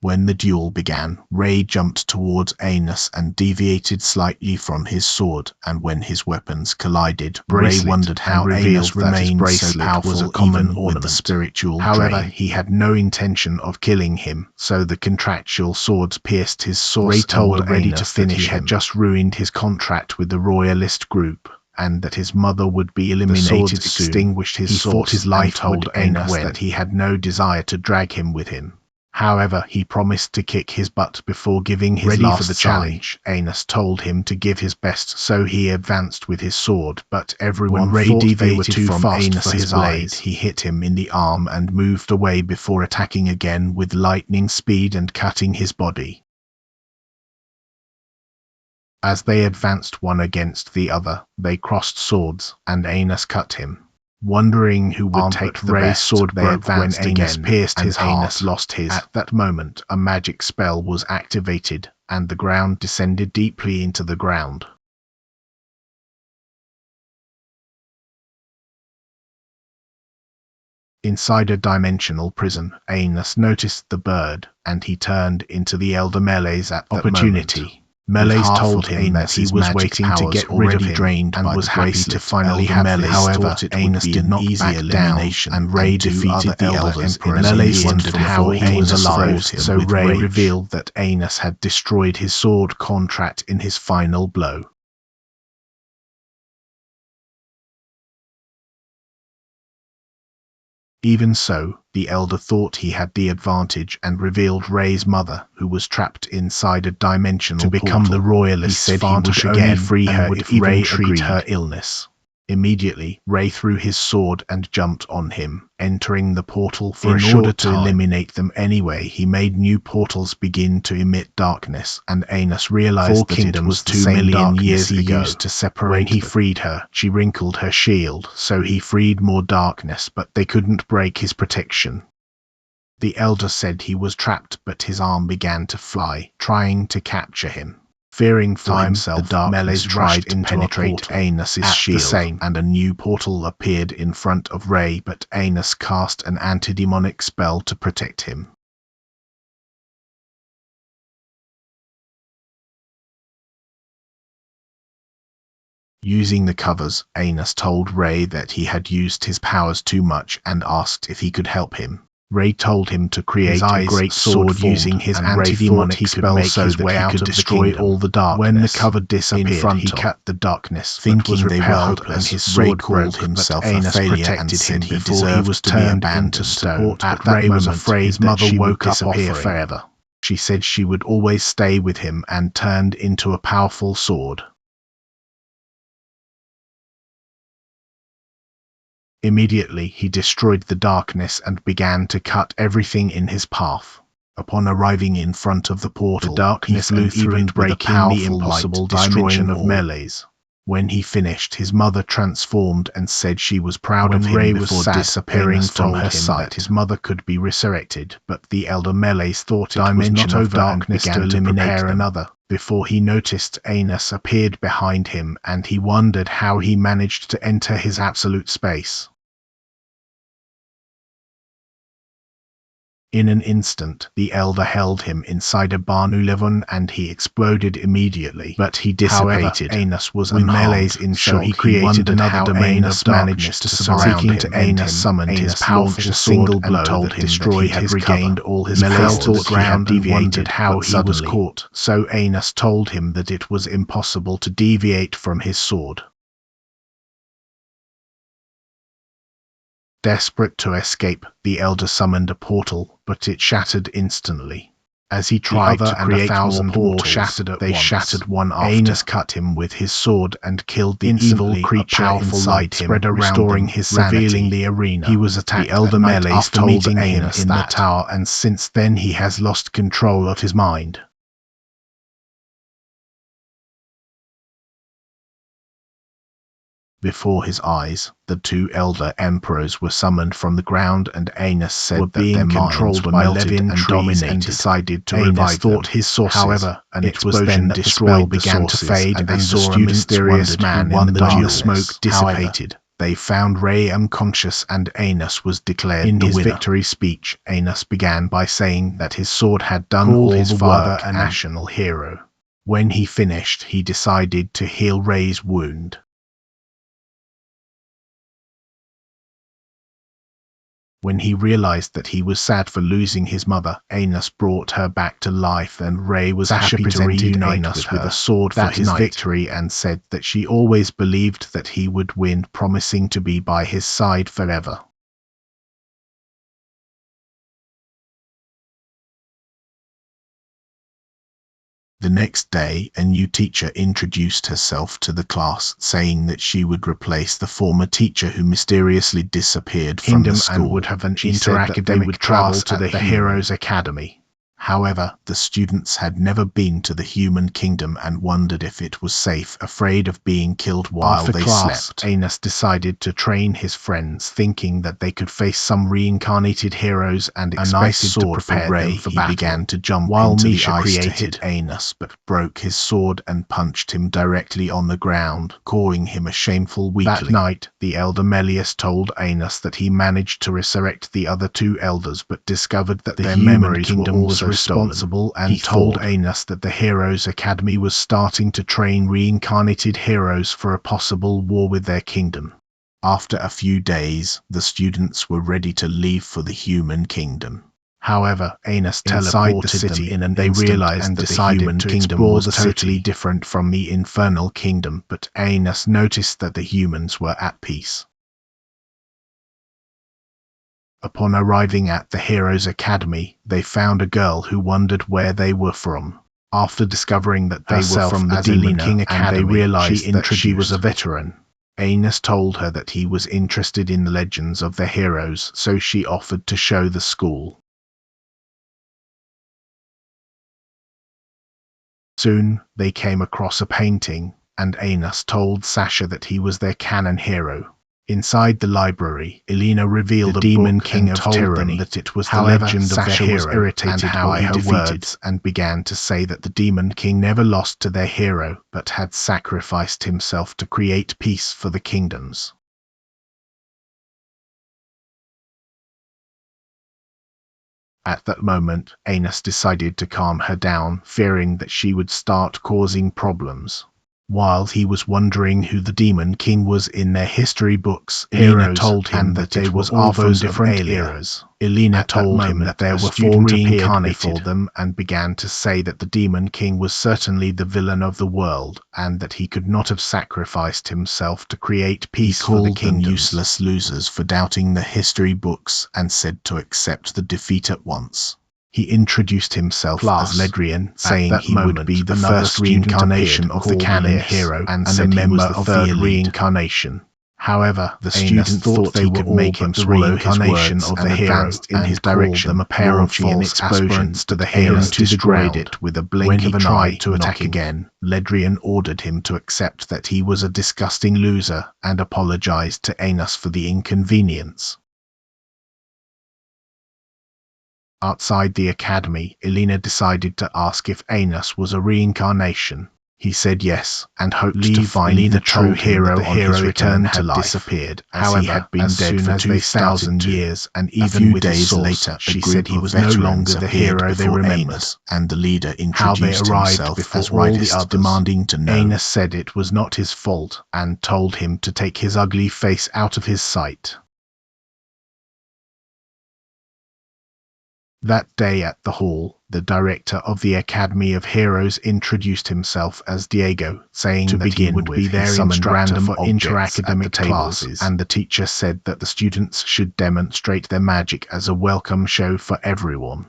When the duel began, Ray jumped towards Anos and deviated slightly from his sword, and when his weapons collided, Ray wondered how Anos remained so powerful was a common ornament with the spiritual drain. However, he had no intention of killing him, so the contractual swords pierced his source. Ray told ready to finish him. He had just ruined his contract with the royalist group, and that his mother would be eliminated soon. Extinguished his source. He fought his life, told Anos that he had no desire to drag him with him. However, he promised to kick his butt before giving his last for the challenge. Anos told him to give his best, so he advanced with his sword, but everyone thought they were too fast for his blade. He hit him in the arm and moved away before attacking again with lightning speed and cutting his body. As they advanced one against the other, they crossed swords, and Anos cut him. Wondering who would take Ray's sword, they advanced when Anos pierced his heart. Anos lost his. At that moment, a magic spell was activated, and the ground descended deeply into the ground. Inside a dimensional prison, Anos noticed the bird, and he turned into the Elder Melees at that opportunity. Melees told him that he was waiting to get rid of him and was happy to finally have this. However, Anos did not back down, and Ray defeated the Elder Emperor. Melees wondered how he was alive, so Ray revealed that Anos had destroyed his sword contract in his final blow. Even so, the Elder thought he had the advantage and revealed Ray's mother, who was trapped inside a dimensional portal. To become the royalist, he said he would only free her if Ray treated her illness. Immediately, Ray threw his sword and jumped on him, entering the portal for a short time. In order to eliminate them anyway, he made new portals begin to emit darkness, and Anos realized that it was 2 million years ago. Used to separate. When he freed her, she wrinkled her shield, so he freed more darkness, but they couldn't break his protection. The Elder said he was trapped, but his arm began to fly, trying to capture him. Fearing for himself, the Melees tried to penetrate Anos's shield, and a new portal appeared in front of Ray, but Anos cast an anti-demonic spell to protect him. Using the covers, Anos told Ray that he had used his powers too much and asked if he could help him. Ray told him to create a great sword using his anti-demonic spell so that he could destroy all the darkness. When the cover disappeared, he cut the darkness, thinking they were hopeless, and his sword called himself a failure and said he was turned into stone. At that moment, his mother woke up off her forever. She said she would always stay with him and turned into a powerful sword. Immediately he destroyed the darkness and began to cut everything in his path. Upon arriving in front of the portal, the darkness flew through it, breaking the impossible dimension of melees. When he finished, his mother transformed and said she was proud of him. Ray was disappearing from her sight. His mother could be resurrected, but the elder melees thought it was not over darkness and began to prepare another. Before he noticed, Anos appeared behind him, and he wondered how he managed to enter his absolute space. In an instant, the elder held him inside a barn and he exploded immediately, but he dissipated. However, Anos was unharmed, in so he created another domain of darkness to surround him. To Anos summoned his powerful single blow told him that he had regained all his powers. Thought he had deviated, how he was caught, so Anos told him that it was impossible to deviate from his sword. Desperate to escape, the elder summoned a portal, but it shattered instantly. As he tried to create 1,000 more shattered at once. Shattered one after. Anos cut him with his sword and killed the evil creature inside him, restoring his sanity, revealing the arena. He was attacked. The elder melees told Anos in the tower, and since then he has lost control of his mind. Before his eyes, the two elder emperors were summoned from the ground, and Anos said that their minds were melted and dominated, and decided to revive them. His sources. However, it was then that the spell began to fade, and they saw a mysterious man in the dark. The smoke dissipated. They found Ray unconscious, and Anos was declared the winner. In his victory speech, Anos began by saying that his sword had done all his father a national hero. When he finished, he decided to heal Ray's wound. When he realized that he was sad for losing his mother, Anos brought her back to life, and Ray was happy to reunite Anos with a sword for his victory, and said that she always believed that he would win, promising to be by his side forever. The next day, a new teacher introduced herself to the class, saying that she would replace the former teacher who mysteriously disappeared from the school. And would have an inter-academic class to the Heroes Academy. However, the students had never been to the human kingdom and wondered if it was safe, afraid of being killed while they slept. Anos decided to train his friends, thinking that they could face some reincarnated heroes, and expected to prepare them for battle. He began to jump into the ice to hit Anos, but broke his sword and punched him directly on the ground, calling him a shameful weakling. That night, the elder Melius told Anos that he managed to resurrect the other two elders, but discovered that their memories were also responsible, and he told Anos that the Heroes Academy was starting to train reincarnated heroes for a possible war with their kingdom. After a few days, the students were ready to leave for the human kingdom. However, Anos teleported the city in, and they realized that the human kingdom was totally different from the infernal kingdom, but Anos noticed that the humans were at peace. Upon arriving at the Heroes Academy, they found a girl who wondered where they were from. After discovering that they were from the Demon King Academy, they realized that she was a veteran. Anos told her that he was interested in the legends of the heroes, so she offered to show the school. Soon, they came across a painting, and Anos told Sasha that he was their canon hero. Inside the library, Elena revealed the Demon King of Tyranny, that it was the legend of their hero, was irritated by her words, and began to say that the Demon King never lost to their hero, but had sacrificed himself to create peace for the kingdoms. At that moment, Anos decided to calm her down, fearing that she would start causing problems. While he was wondering who the Demon King was in their history books, Elena told him that they was all those different eras. Elena told him that there were 4 reincarnated before them, and began to say that the Demon King was certainly the villain of the world, and that he could not have sacrificed himself to create peace for the kingdoms. He called them useless losers for doubting the history books, and said to accept the defeat at once. He introduced himself as Ledrian, saying he would be the first reincarnation of the canon hero and a member of the reincarnation. However, the students thought they would make him swallow his words of the hero in his direction, them a pair of false explosions to the hero to destroyed it with a blink of an eye. To attack again, Ledrian ordered him to accept that he was a disgusting loser and apologized to Anos for the inconvenience. Outside the academy, Elena decided to ask if Anos was a reincarnation. He said yes, and hoped to find the true hero. The hero returned to life, disappeared, as he had been dead for 2,000 years, and even a few days later, she said he was no longer the hero they remembered, and the leader introduced himself before all the others, demanding to know. Anos said it was not his fault, and told him to take his ugly face out of his sight. That day at the hall, the director of the Academy of Heroes introduced himself as Diego, saying to begin he would be there summoned random for inter-academic classes, and the teacher said that the students should demonstrate their magic as a welcome show for everyone.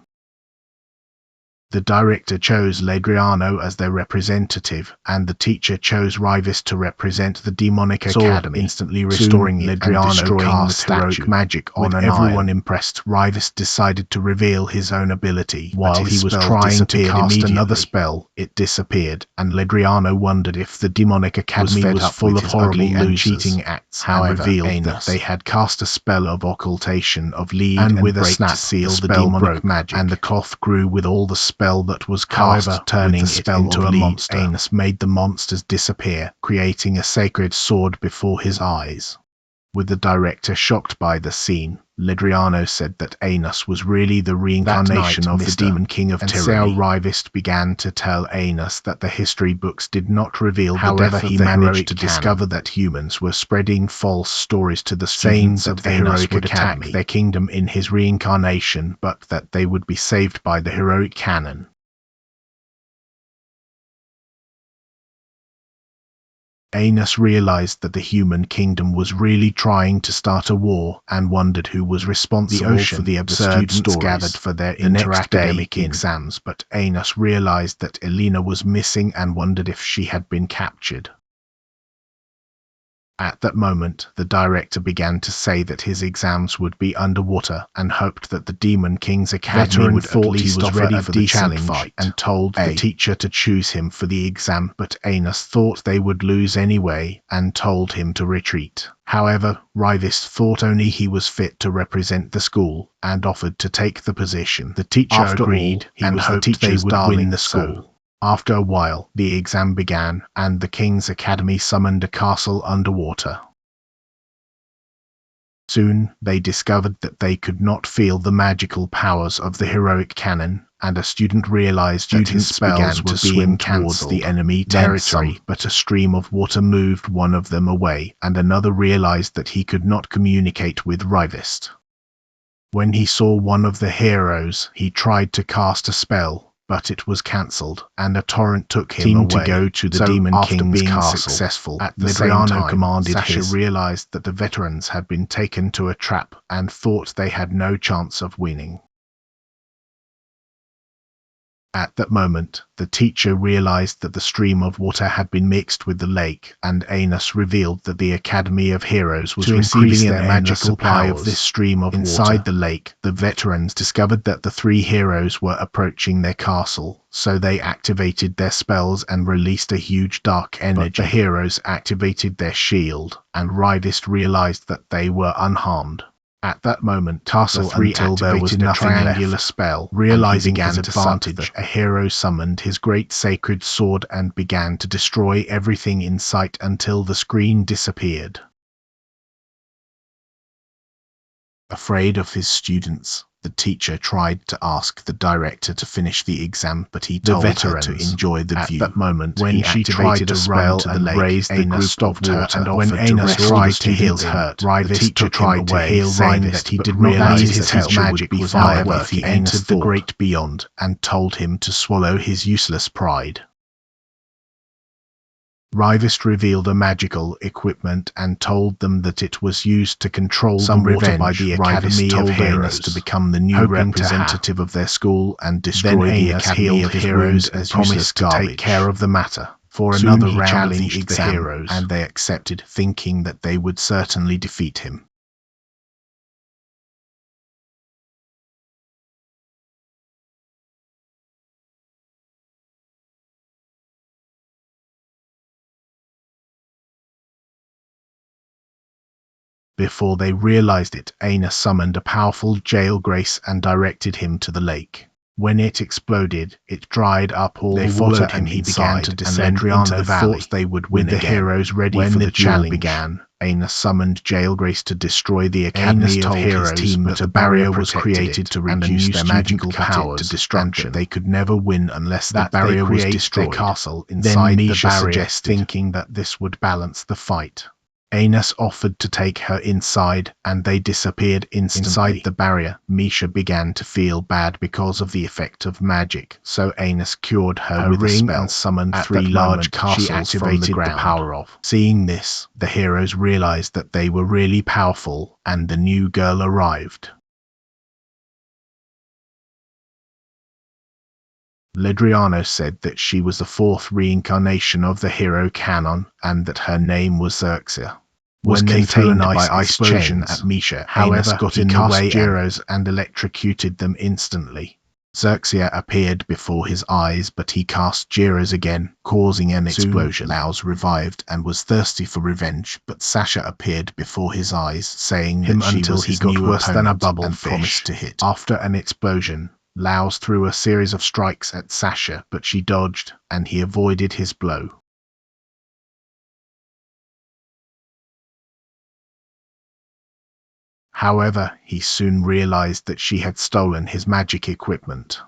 The director chose Ledriano as their representative, and the teacher chose Rivas to represent the demonic academy, instantly restoring Ledriano and destroying the heroic magic on an everyone impressed. Rivas decided to reveal his own ability. While he was trying to cast another spell, it disappeared, and Ledriano wondered if the demonic academy was full of horrible and cheating acts. However, revealed that they had cast a spell of occultation of lead, and with a snap seal the demonic magic, and the cloth grew with all the spell that was cast. However, turning it into a monster, Anos made the monsters disappear, creating a sacred sword before his eyes. With the director shocked by the scene, Ledriano said that Anos was really the reincarnation of the demon king of tyranny. Rivas began to tell Anos that the history books did not reveal the death he managed to discover that humans were spreading false stories to the students of the heroic would attack their kingdom in his reincarnation, but that they would be saved by the heroic canon. Anos realized that the human kingdom was really trying to start a war, and wondered who was responsible for the absurd stories gathered for their inter-academic exams, but Anos realized that Elena was missing and wondered if she had been captured. At that moment, the director began to say that his exams would be underwater, and hoped that the Demon King's Academy would at least offer ready for the challenge, and told the teacher to choose him for the exam, but Anos thought they would lose anyway, and told him to retreat. However, Rivas thought only he was fit to represent the school, and offered to take the position. The teacher agreed, and hoped they would win the school. After a while, the exam began, and the King's Academy summoned a castle underwater. Soon, they discovered that they could not feel the magical powers of the heroic cannon, and a student realized that his spells began to swim towards the enemy territory, but a stream of water moved one of them away, and another realized that he could not communicate with Rivas. When he saw one of the heroes, he tried to cast a spell, but it was cancelled, and a torrent took him away to go to the Demon King's castle. Successful at the same time, commanded Sasha realized that the veterans had been taken to a trap, and thought they had no chance of winning. At that moment, the teacher realized that the stream of water had been mixed with the lake, and Anos revealed that the Academy of Heroes was receiving their magical supply of this stream of water. Inside the lake, the veterans discovered that the three heroes were approaching their castle, so they activated their spells and released a huge dark energy. But the heroes activated their shield, and Rivas realized that they were unharmed. At that moment, castle until there was nothing triangular left. Spell, realizing his advantage, a hero summoned his great sacred sword and began to destroy everything in sight until the screen disappeared. Afraid of his students, the teacher tried to ask the director to finish the exam, but he told her to enjoy the view. At that moment, when she tried to spell and raise the group of water, and when Anos tried to heal hurt, Rivas tried to heal Rivas, he did not realize that his magic was firework. He entered the great beyond, and told him to swallow his useless pride. Rivas revealed a magical equipment and told them that it was used to control some water by the Academy of Heroes to become the new representative of their school and destroy the Academy of Heroes as promised to take care of the matter. for Soon another he round of the challenged the exam, heroes, and they accepted, thinking that they would certainly defeat him. Before they realized it, Anos summoned a powerful jail grace and directed him to the lake. When it exploded, it dried up all the water and he began to descend into the valley. Thought they would win again. The heroes ready for the challenge began. Anos summoned jail grace to destroy the Academy of Heroes team, but a barrier was created to reduce their magical powers to destruction. And that they could never win unless the barrier was destroyed. Their castle inside the barrier, thinking that this would balance the fight. Anos offered to take her inside, and they disappeared instantly. Inside the barrier, Misha began to feel bad because of the effect of magic, so Anos cured her with a spell and summoned 3 large castles from the ground. The power off. Seeing this, the heroes realized that they were really powerful, and the new girl arrived. Ledriano said that she was the 4th reincarnation of the hero canon, and that her name was Xerxia. When they threw an ice chain at Misha, however, got in the way gyros and electrocuted them instantly. Xerxia appeared before his eyes, but he cast gyros again, causing an explosion. Laos revived and was thirsty for revenge, but Sasha appeared before his eyes, saying that she was his new opponent, got worse than a bubble fish, promised to hit. After an explosion, Laos threw a series of strikes at Sasha, but she dodged, and he avoided his blow. However, he soon realized that she had stolen his magic equipment.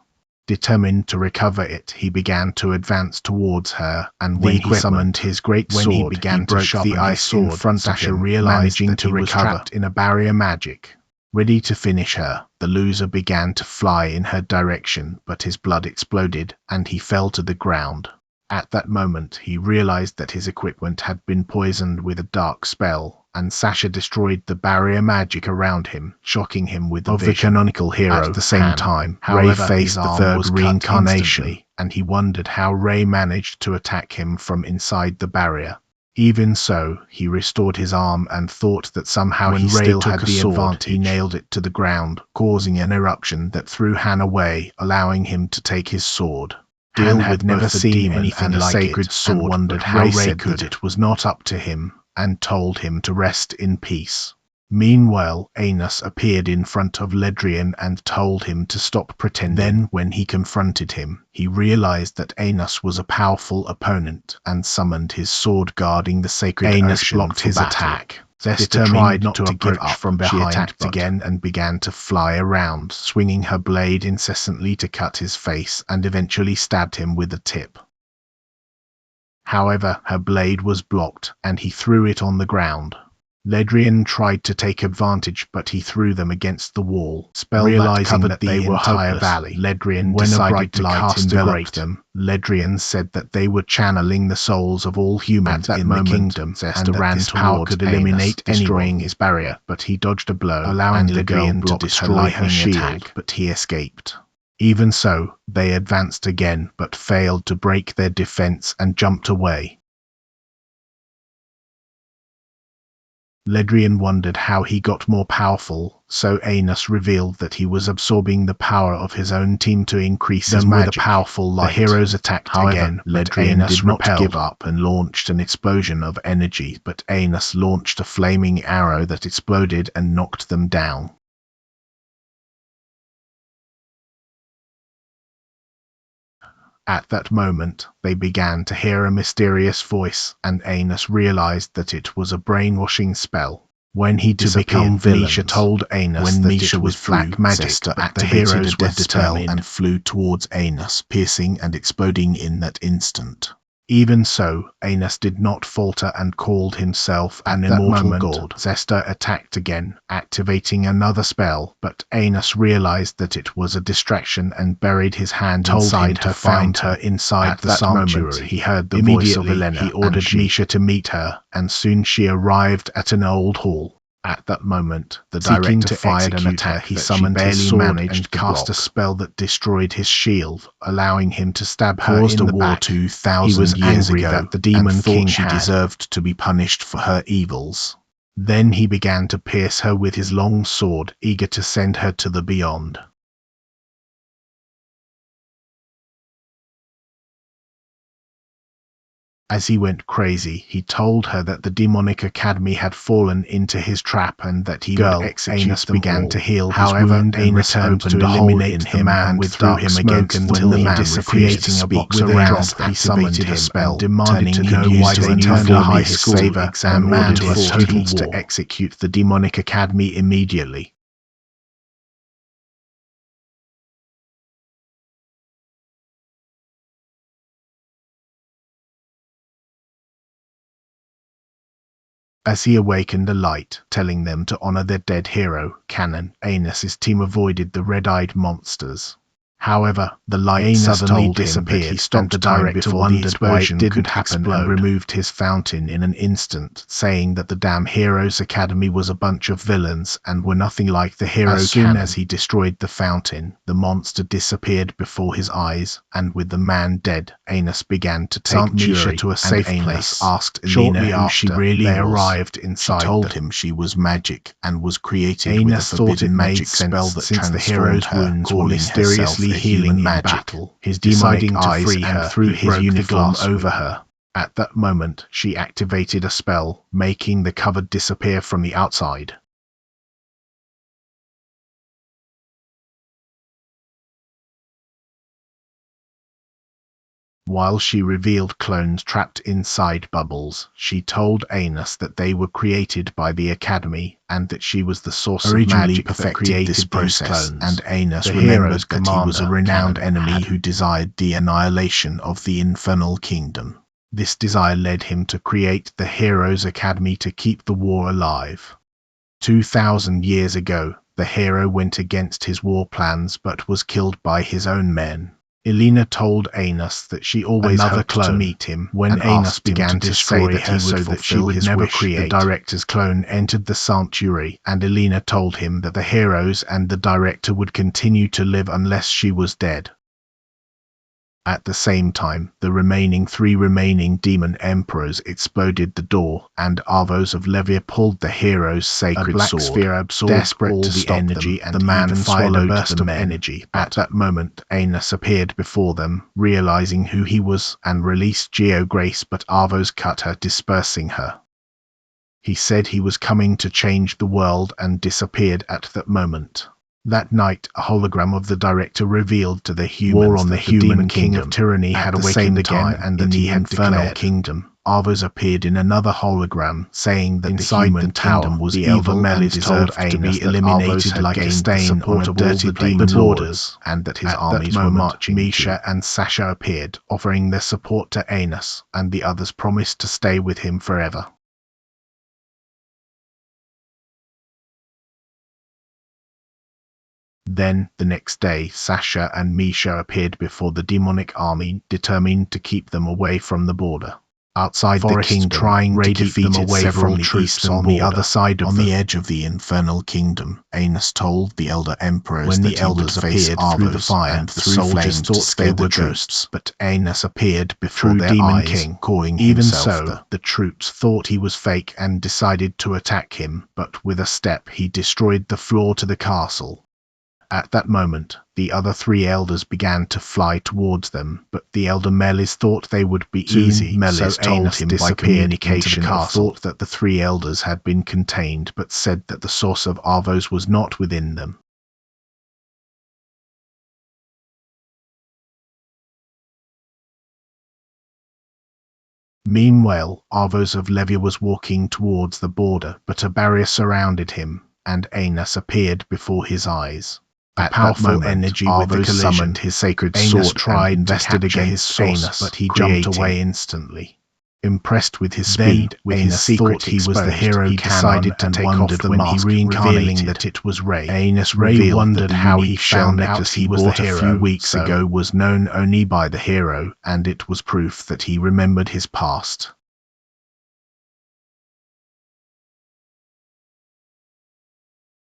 Determined to recover it, he began to advance towards her, and when he summoned his great sword, he began to sharpen the ice sword in front of him, managing to recover trapped in a barrier magic. Ready to finish her, the loser began to fly in her direction, but his blood exploded, and he fell to the ground. At that moment, he realized that his equipment had been poisoned with a dark spell, and Sasha destroyed the barrier magic around him, shocking him with the vision. The canonical hero. At the same time, Ray faced the 3rd reincarnation, and he wondered how Ray managed to attack him from inside the barrier. Even so, he restored his arm and thought that somehow he still had the advantage. He nailed it to the ground, causing an eruption that threw Han away, allowing him to take his sword. Han had never seen anything like sacred sword, and wondered how Ray could. It was not up to him, and told him to rest in peace. Meanwhile, Anos appeared in front of Ledrian and told him to stop pretending. Then, when he confronted him, he realized that Anos was a powerful opponent, and summoned his sword guarding the sacred ocean. Anos blocked his attack. Zesta tried not to give up from behind. She attacked again and began to fly around, swinging her blade incessantly to cut his face, and eventually stabbed him with the tip. However, her blade was blocked, and he threw it on the ground. Ledrian tried to take advantage, but he threw them against the wall. Realizing that they were hopeless, valley, Ledrian decided to cast envelop them. Ledrian said that they were channeling the souls of all humans in the kingdom, and that this power could eliminate destroying his barrier, but he dodged a blow, allowing Ledrian to destroy her shield, but he escaped. Even so, they advanced again, but failed to break their defense and jumped away. Ledrian wondered how he got more powerful, so Anos revealed that he was absorbing the power of his own team to increase his magic. With a powerful light, the heroes attacked again, but Ledrian did not give up and launched an explosion of energy, but Anos launched a flaming arrow that exploded and knocked them down. At that moment, they began to hear a mysterious voice, and Anos realized that it was a brainwashing spell. When he disappeared, Misha told Anos that Misha was black magic, but the heroes were determined and flew towards Anos, piercing and exploding in that instant. Even so, Anos did not falter and called himself an immortal god. Zesta attacked again, activating another spell, but Anos realized that it was a distraction and buried his hand inside her, found her inside the sanctuary. He heard the voice of Elena. He ordered Misha to meet her, and soon she arrived at an old hall. At that moment, the Seeking director to fired an execute attack her, he that summoned she his barely sword managed and to cast a block. spell that destroyed his shield, allowing him to stab her Caused in a the war back. 2,000 He was years angry ago, that the demon and thought king she had deserved to be punished for her evils. Then he began to pierce her with his long sword, eager to send her to the beyond. As he went crazy, he told her that the demonic academy had fallen into his trap and that he would execute Anus them began all. to heal his However, wound and Anus returned hoped to to eliminate eliminate the the man man with with threw dark him smoke against until the he man disappeared, refused to speak with with a a round drop. he summoned Activated a him spell, and demanded turning to him know why into they an turned evil a high his school saver exam and ordered ordered his a total students to war. execute the demonic academy immediately. As he awakened a light, telling them to honor their dead hero, Canon, Anus's team avoided the red-eyed monsters. However, the light suddenly disappeared. He stopped the director wondered why it didn't happen and removed his fountain in an instant, saying that the damn Heroes Academy was a bunch of villains and were nothing like the hero As soon as he destroyed the fountain, the monster disappeared before his eyes, and with the man dead, Anus began to take Misha to a safe place. Asked Elena who she really was. They arrived inside. She told him she was magic and was created with a Anus thought it forbidden made magic spell sense that since the transformed hero's her, wounds were calling mysteriously herself a healing human in magic. battle. His deciding to free her, through his uniform over her. her. At that moment, she activated a spell, making the cover disappear from the outside. While she revealed clones trapped inside bubbles, she told Anus that they were created by the Academy and that she was the source of magic that created this process. clones. And Anus The remembered hero's that he was a renowned Canon enemy had who desired the annihilation of the infernal kingdom. This desire led him to create the Heroes Academy to keep the war alive. 2,000 years ago, the hero went against his war plans but was killed by his own men. Elena told Anus that she always hoped to meet him. When Anus began to destroy her so that she would never create, the director's clone entered the sanctuary, and Elena told him that the heroes and the director would continue to live unless she was dead. At the same time, the three remaining demon emperors exploded the door, and Arvos of Levia pulled the hero's sacred sword. Sphere absorbed desperate all the energy, and the man fired a burst of energy. At that moment, Anus appeared before them, realizing who he was, and released Geo Grace, but Arvos cut her, dispersing her. He said he was coming to change the world and disappeared at that moment. That night, a hologram of the director revealed to the humans war on the human king of tyranny had awakened again, and that the infernal kingdom. Arvos appeared in another hologram, saying that inside the kingdom was the elder Melis deserved to be eliminated like a stain on a dirty demon borders, and that his armies were marching. Misha and Sasha appeared, offering their support to Anus, and the others promised to stay with him forever. Then, the next day, Sasha and Misha appeared before the demonic army, determined to keep them away from the border. Outside the kingdom, trying to keep them away from the eastern on the other side of on the edge of the infernal kingdom. Anus told the elder emperors when that the elders appeared through the fire, and the through soldiers flames thought they were ghosts, but Anus appeared before their demon eyes, king, calling even himself so, the troops thought he was fake and decided to attack him, but with a step he destroyed the floor to the castle. At that moment, the other three elders began to fly towards them, but the elder Melis thought they would be easy, Melis told him by communication thought that the three elders had been contained, but said that the source of Arvos was not within them. Meanwhile, Arvos of Levia was walking towards the border, but a barrier surrounded him, and Anus appeared before his eyes. A powerful energy with the collision summoned his sacred sword, tried to capture his source, but he jumped away instantly. Impressed with his speed, Anus thought he was the hero. He decided to take off the mask, revealing that it was Ray. Anus wondered how he found out he was the hero. A few weeks ago was known only by the hero, and it was proof that he remembered his past.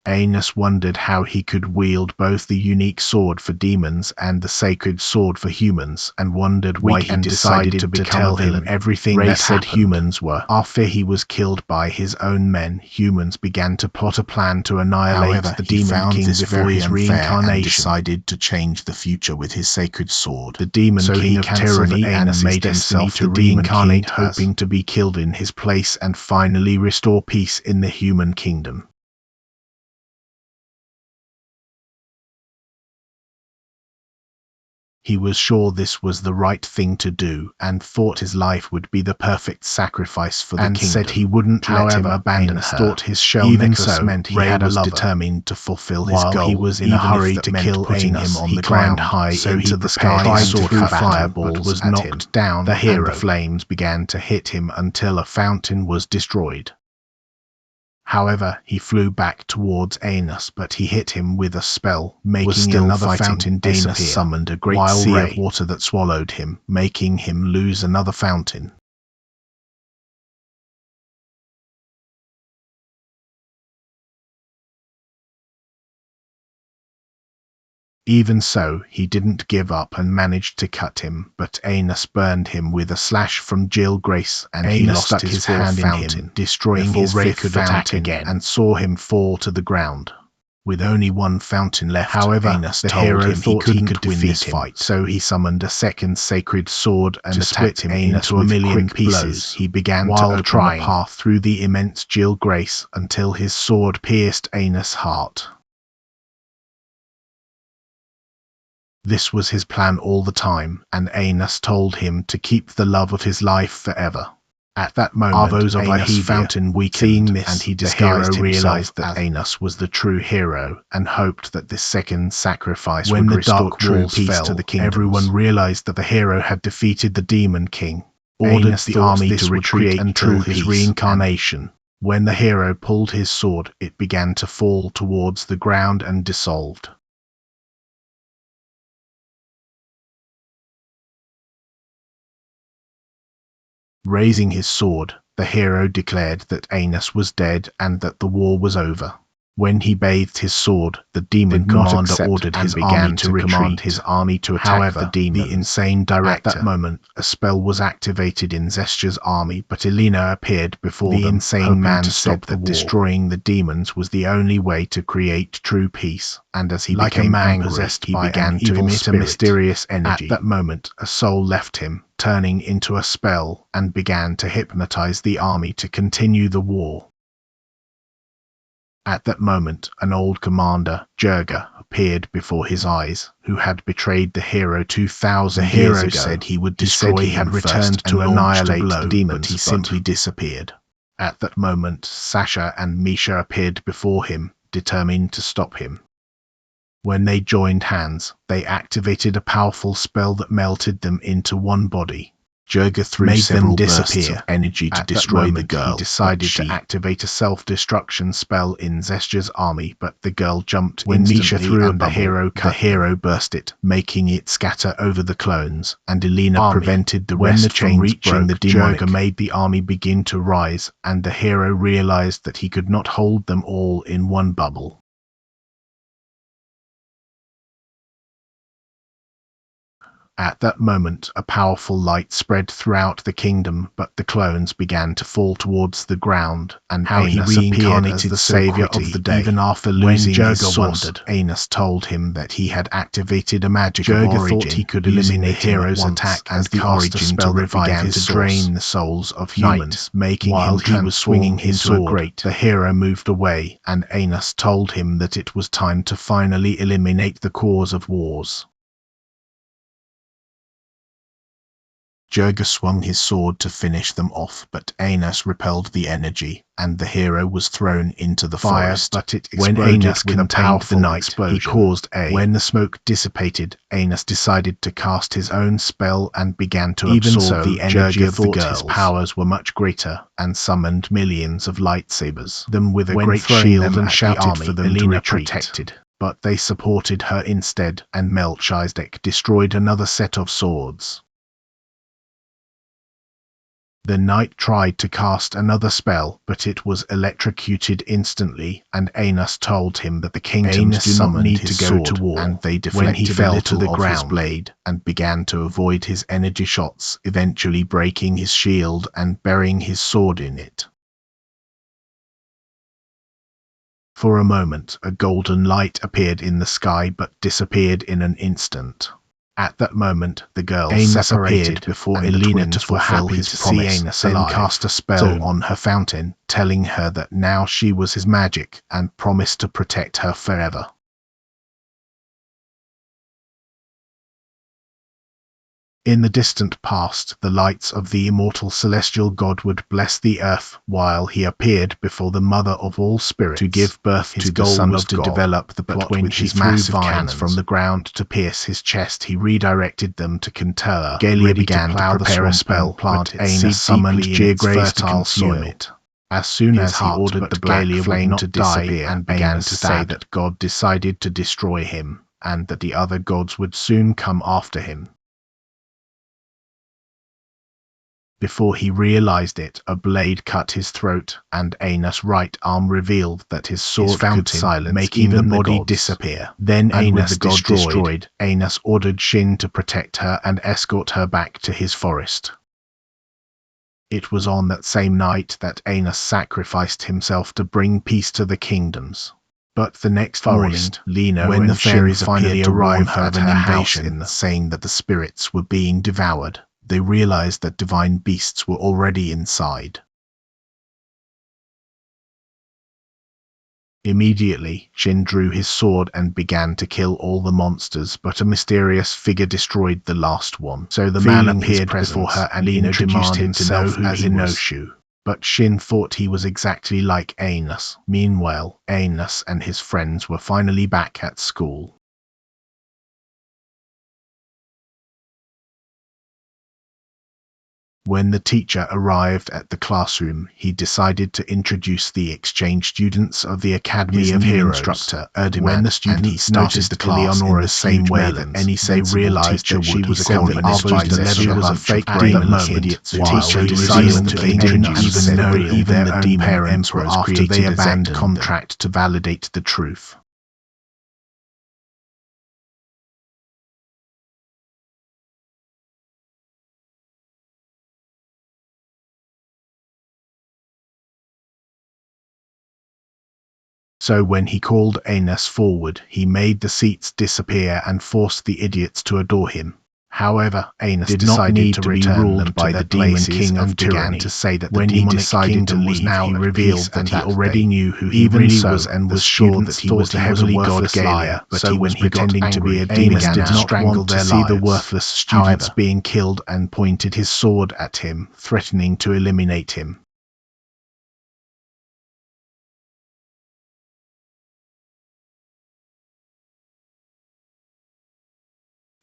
Anos wondered how he could wield both the unique sword for demons and the sacred sword for humans, and wondered why he decided to tell him everything that said humans were. After he was killed by his own men, humans began to plot a plan to annihilate the Demon King before his reincarnation, and decided to change the future with his sacred sword. The Demon King of tyranny and made himself to reincarnate, hoping to be killed in his place and finally restore peace in the human kingdom. He was sure this was the right thing to do, and thought his life would be the perfect sacrifice for the kingdom. Said he wouldn't let him abandon her. Thought his shell necklace meant he had a lover. Determined to fulfill his goal. He was in a hurry to kill Anos. He climbed high into the sky, sword through fireballs, but was knocked down. The hero, and the flames began to hit him until a fountain was destroyed. However, he flew back towards Anos, but he hit him with a spell, making another fountain disappear. Anos summoned a great sea of water that swallowed him, making him lose another fountain. Even so, he didn't give up and managed to cut him, but Anos burned him with a slash from Jill Grace, and he lost his hand in him, destroying his fifth fountain again, and saw him fall to the ground. With only one fountain left, however, the hero thought he could win this fight, so he summoned a second sacred sword and attacked him into a million pieces. He began to open a path through the immense Jill Grace until his sword pierced Anos' heart. This was his plan all the time, and Anos told him to keep the love of his life forever. At that moment, Anos' fountain weakened, and he disguised himself. Realized that Anos was the true hero, and hoped that this second sacrifice would restore true peace to the kingdom. Everyone realized that the hero had defeated the Demon King, ordered the army to retreat until his reincarnation. When the hero pulled his sword, it began to fall towards the ground and dissolved. Raising his sword, the hero declared that Anos was dead and that the war was over. When he bathed his sword, the demon commander ordered his army to command his army to attack the demon. The insane director. At that moment, a spell was activated in Zestja's army, but Elena appeared before the insane man said that destroying the demons was the only way to create true peace, and as he became possessed, he began to emit a mysterious energy. At that moment, a soul left him, turning into a spell, and began to hypnotize the army to continue the war. At that moment, an old commander, Jurga, appeared before his eyes, who had betrayed the hero 2,000 years ago. Said he would destroy him. He had returned to annihilate the demons, but he simply disappeared. At that moment, Sasha and Misha appeared before him, determined to stop him. When they joined hands, they activated a powerful spell that melted them into one body. Jurga threw several bursts of energy to destroy the girl. He decided to activate a self-destruction spell in Zestja's army, but the girl jumped when Misha threw a bubble. The hero burst it, making it scatter over the clones, and Elena prevented the rest from reaching the demonic. Jurga made the army begin to rise, and the hero realized that he could not hold them all in one bubble. At that moment, a powerful light spread throughout the kingdom, but the clones began to fall towards the ground, and how he reincarnated the savior of the day. Even after losing his source, Anos told him that he had activated a magic of origin. Thought he could eliminate the hero's attack as the origin spell that began to drain the souls of humans, making him he was swinging his sword. The hero moved away, and Anos told him that it was time to finally eliminate the cause of wars. Jurga swung his sword to finish them off, but Anos repelled the energy, and the hero was thrown into the forest. But it exploded when Anos with a powerful explosion. He caused When the smoke dissipated, Anos decided to cast his own spell and began to absorb the energy of the girls. His powers were much greater, and summoned millions of lightsabers. Them with a great shield and shouted for them to retreat. But they supported her instead, and Melchizedek destroyed another set of swords. The knight tried to cast another spell, but it was electrocuted instantly, and Anos told him that the kingdoms do not need to go to war, and they deflected when he fell to the ground his blade and began to avoid his energy shots, eventually breaking his shield and burying his sword in it. For a moment, a golden light appeared in the sky but disappeared in an instant. At that moment, the girls separated before Elena to fulfill his promise, then cast a spell on her fountain, telling her that now she was his magic and promised to protect her forever. In the distant past, the lights of the immortal celestial god would bless the earth while he appeared before the mother of all spirits to give birth to the sons to develop the plot. When he threw vines from the ground to pierce his chest, he redirected them to Kenturra. Galia began to prepare a spell, but Anos summoned Geograce to consume it. As soon as he ordered the black flame to disappear, and began to say that God decided to destroy him, and that the other gods would soon come after him. Before he realized it, a blade cut his throat, and Anos' right arm revealed that his sword could silence, making the body disappear. Then Anos destroyed. Anos ordered Shin to protect her and escort her back to his forest. It was on that same night that Anos sacrificed himself to bring peace to the kingdoms. But the next morning, Lino when the fairies finally arrived at her house saying that the spirits were being devoured, they realized that divine beasts were already inside. Immediately, Shin drew his sword and began to kill all the monsters, but a mysterious figure destroyed the last one. So the man appeared before her and Lino introduced himself as Inoshu. But Shin thought he was exactly like Anos. Meanwhile, Anos and his friends were finally back at school. When the teacher arrived at the classroom, he decided to introduce the exchange students of the Academy of Heroes. Instructor, when the students started the class in the same way that any realized that she was accompanied by the she was a fake demon kid, the teacher decided to introduce even the demon parents were after they abandoned contract to validate the truth. So when he called Anos forward, he made the seats disappear and forced the idiots to adore him. However, Anos did not need to be ruled by the demon king of began to say that when he decided to leave, now he revealed that he already knew who he really was and was sure that he was the heavenly god liar. But so when he pretending to be a demon, did not want to see the worthless students being killed and pointed his sword at him, threatening to eliminate him.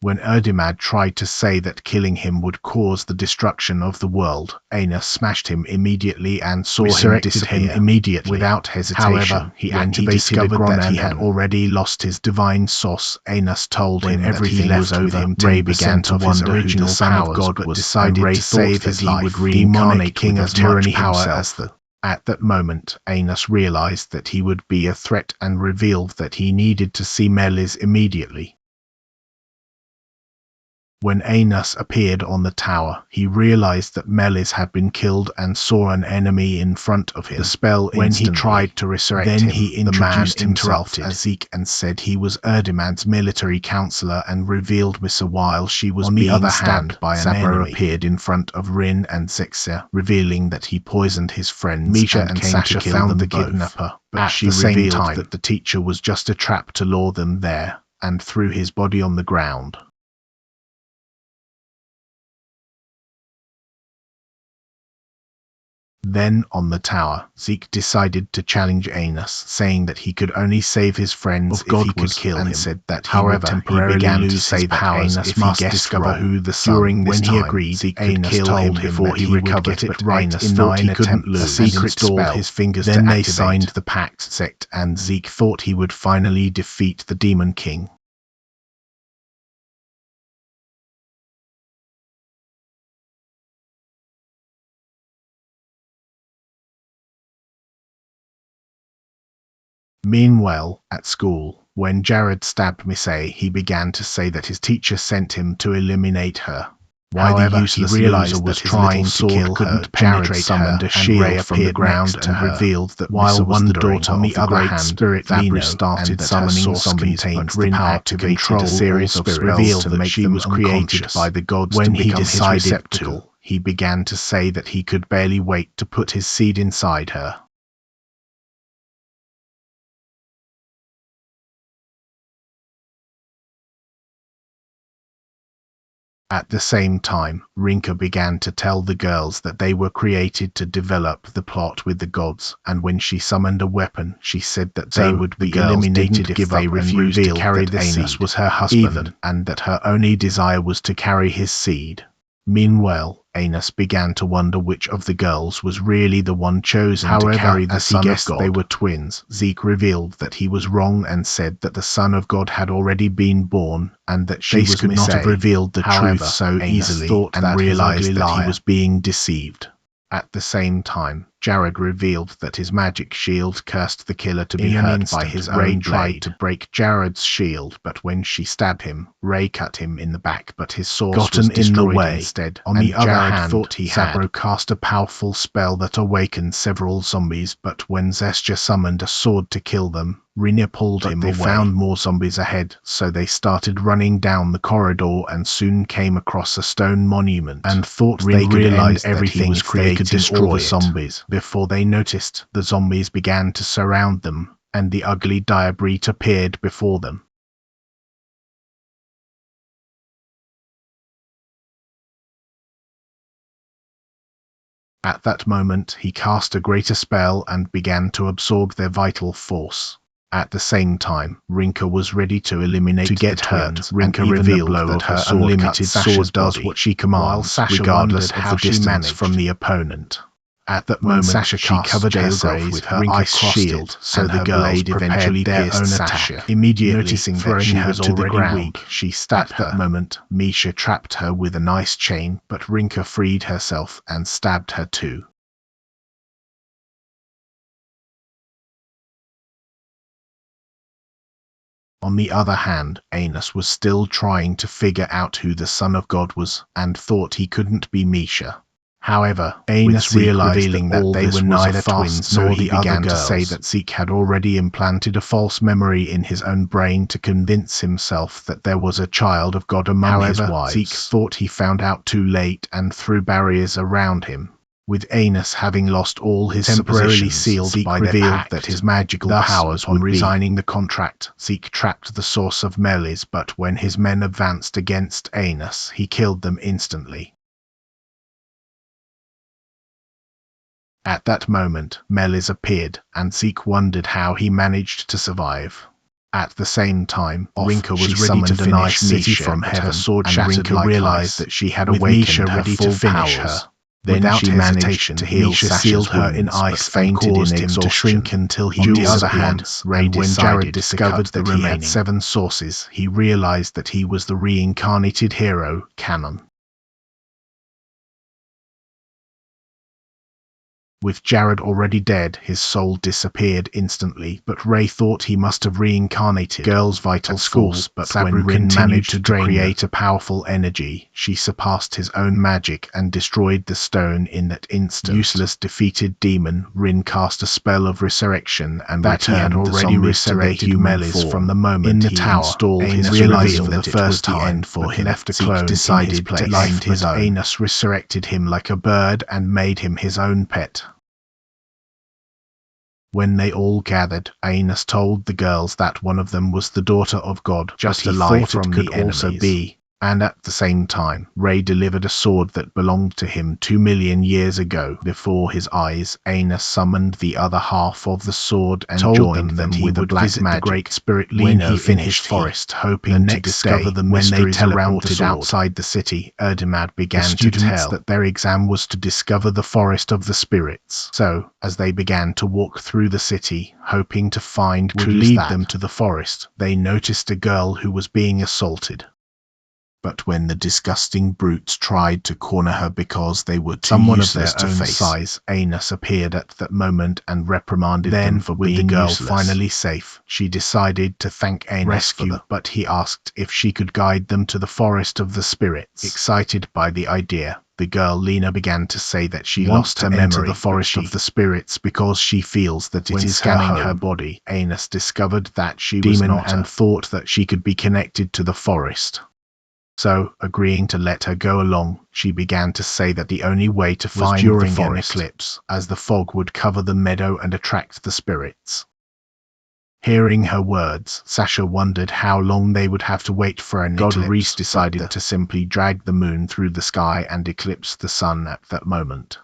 When Erdimad tried to say that killing him would cause the destruction of the world, Anos smashed him immediately and saw him disappear immediately without hesitation. However, he discovered that he had already lost his divine source. Anos told him everything was over. Ray began to wonder who the Son of God was, decided to save his life. He would reincarnate king of tyranny power as the. At that moment, Anos realized that he would be a threat and revealed that he needed to see Melis immediately. When Anos appeared on the tower, he realized that Melis had been killed and saw an enemy in front of him. The spell when instantly. He tried to resurrect him, he introduced himself as Zeke and said he was Erdimad's military counselor and revealed Missa while she was on the other hand by an enemy. Appeared in front of Rin and Zexia, revealing that he poisoned his friends. Misha and Sasha found the kidnapper, but she revealed that the teacher was just a trap to lure them there, and threw his body on the ground. Then, on the tower, Zeke decided to challenge Anos, saying that he could only save his friends if he could kill him, and said that he would temporarily began to say that Anos must discover who the son. During this time, he agreed, Zeke could kill him before he recovered it right in 9 attempts. A secret spell his fingers then they signed the pact sect, and Zeke thought he would finally defeat the Demon King. Meanwhile, at school, when Jared stabbed Miss A, he began to say that his teacher sent him to eliminate her. However, the useless loser was trying to kill her. Jared summoned a shield from the ground and revealed that while was the daughter of the great spirit Lino, started summoning zombies, but Rin activated a series of spells to make them created by the gods. When he decided to, he began to say that he could barely wait to put his seed inside her. At the same time, Rinka began to tell the girls that they were created to develop the plot with the gods, and when she summoned a weapon, she said that they would be eliminated if they refused to carry the seed. Anus was her husband, and that her only desire was to carry his seed. Meanwhile, Anus began to wonder which of the girls was really the one chosen to carry the Son of God. They were twins. Zeke revealed that he was wrong and said that the Son of God had already been born, and that she could not have revealed the truth so easily, and realized that he was being deceived. At the same time, Jared revealed that his magic shield cursed the killer to be hurt by his own blade. Tried to break Jared's shield, but when she stabbed him, Ray cut him in the back, but his sword was destroyed in the way instead. On the other hand, Sabro cast a powerful spell that awakened several zombies, but when Zestia summoned a sword to kill them, Rina pulled him away. They found more zombies ahead, so they started running down the corridor and soon came across a stone monument and thought they could realize everything if they could destroy the zombies. Before they noticed, the zombies began to surround them, and the ugly Diabreed appeared before them. At that moment, he cast a greater spell and began to absorb their vital force. At the same time, Rinka was ready to eliminate the twins. Rinka revealed that her unlimited sword does what she commands, regardless of the distance from the opponent. At that moment, she covered herself with her ice shield, so the girls eventually their own attack. Immediately noticing that she was already weak, she stabbed her. At that moment, Misha trapped her with an ice chain, but Rinka freed herself and stabbed her too. On the other hand, Anus was still trying to figure out who the Son of God was, and thought he couldn't be Misha. However, Anus realized that they were neither twins nor the other girls. To say that Zeke had already implanted a false memory in his own brain to convince himself that there was a child of God among his wives. Zeke thought he found out too late and threw barriers around him. With Anus having lost all his temporarily sealed Zeke by their pact, that his magical powers on resigning the contract, Zeke trapped the source of Melis, but when his men advanced against Anus, he killed them instantly. At that moment, Melis appeared, and Zeke wondered how he managed to survive. At the same time, Rinka was ready to finish Misha from heaven, her sword shattered. Rinka realized that she had awakened her full powers. Then she managed to heal Sasha's sealed her in ice, fainted in him to shrink until he jules once. And when Jared discovered that he had 7 sources, he realized that he was the reincarnated hero, Canon. With Jared already dead, his soul disappeared instantly, but Ray thought he must have reincarnated girl's vital force, but when Rin managed to create a powerful energy, she surpassed his own magic and destroyed the stone in that instant. Useless defeated demon, Rin cast a spell of resurrection, and that he had already resurrected Melis from the moment he installed his realizing that the first time for him left a clone decided to end his own. Anus resurrected him like a bird and made him his own pet. When they all gathered, Anus told the girls that one of them was the daughter of God, just alive from the enemies. Also be. And at the same time, Ray delivered a sword that belonged to him 2 million years ago. Before his eyes, Anus summoned the other half of the sword and joined them with the black magic. The great spirit Lino when he finished forest, hoping to discover the mysteries around the sword. Outside the city, Erdemad began to tell that their exam was to discover the forest of the spirits. So, as they began to walk through the city, hoping to find clues that lead them to the forest, they noticed a girl who was being assaulted. But when the disgusting brutes tried to corner her because they were too someone of useless their to own face, size, Anos appeared at that moment and reprimanded them for being with the girl useless. finally safe, She decided to thank Anos for that, but he asked if she could guide them to the forest of the spirits. Excited by the idea, the girl Lena began to say that she lost her memory the forest of the spirits because she feels that it is scanning her body. Anos discovered that she was not and thought that she could be connected to the forest. So, agreeing to let her go along, she began to say that the only way to find the forest an eclipse, as the fog would cover the meadow and attract the spirits. Hearing her words, Sasha wondered how long they would have to wait for an eclipse. Reese decided to simply drag the moon through the sky and eclipse the sun at that moment.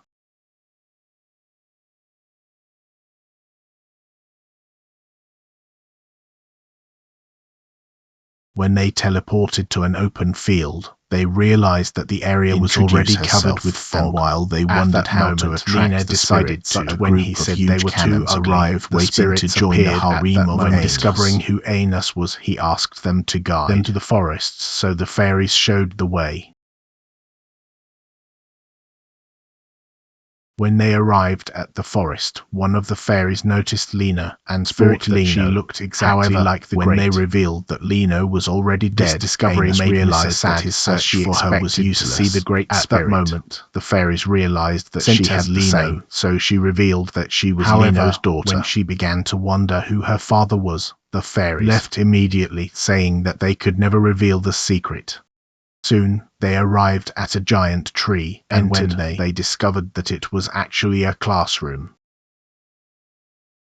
When they teleported to an open field, they realized that the area was already covered with fog. And while they At wondered that how moment, to attract Lena the decided spirits, but when he said they were too ugly, arrived the waiting to spirits join the appeared harem at that of moment. Anos. Discovering who Anos was, he asked them to guide them to the forests, so the fairies showed the way. When they arrived at the forest, one of the fairies noticed Lena and thought that she looked exactly like the When they revealed that Lena was already dead, discovery Anos made realized sad that his search for her was useless. to see the great spirit. At that moment, the fairies realized that she had Lena, so she revealed that she was Leno's daughter. When she began to wonder who her father was, the fairies left immediately, saying that they could never reveal the secret. Soon, they arrived at a giant tree, and when they discovered that it was actually a classroom.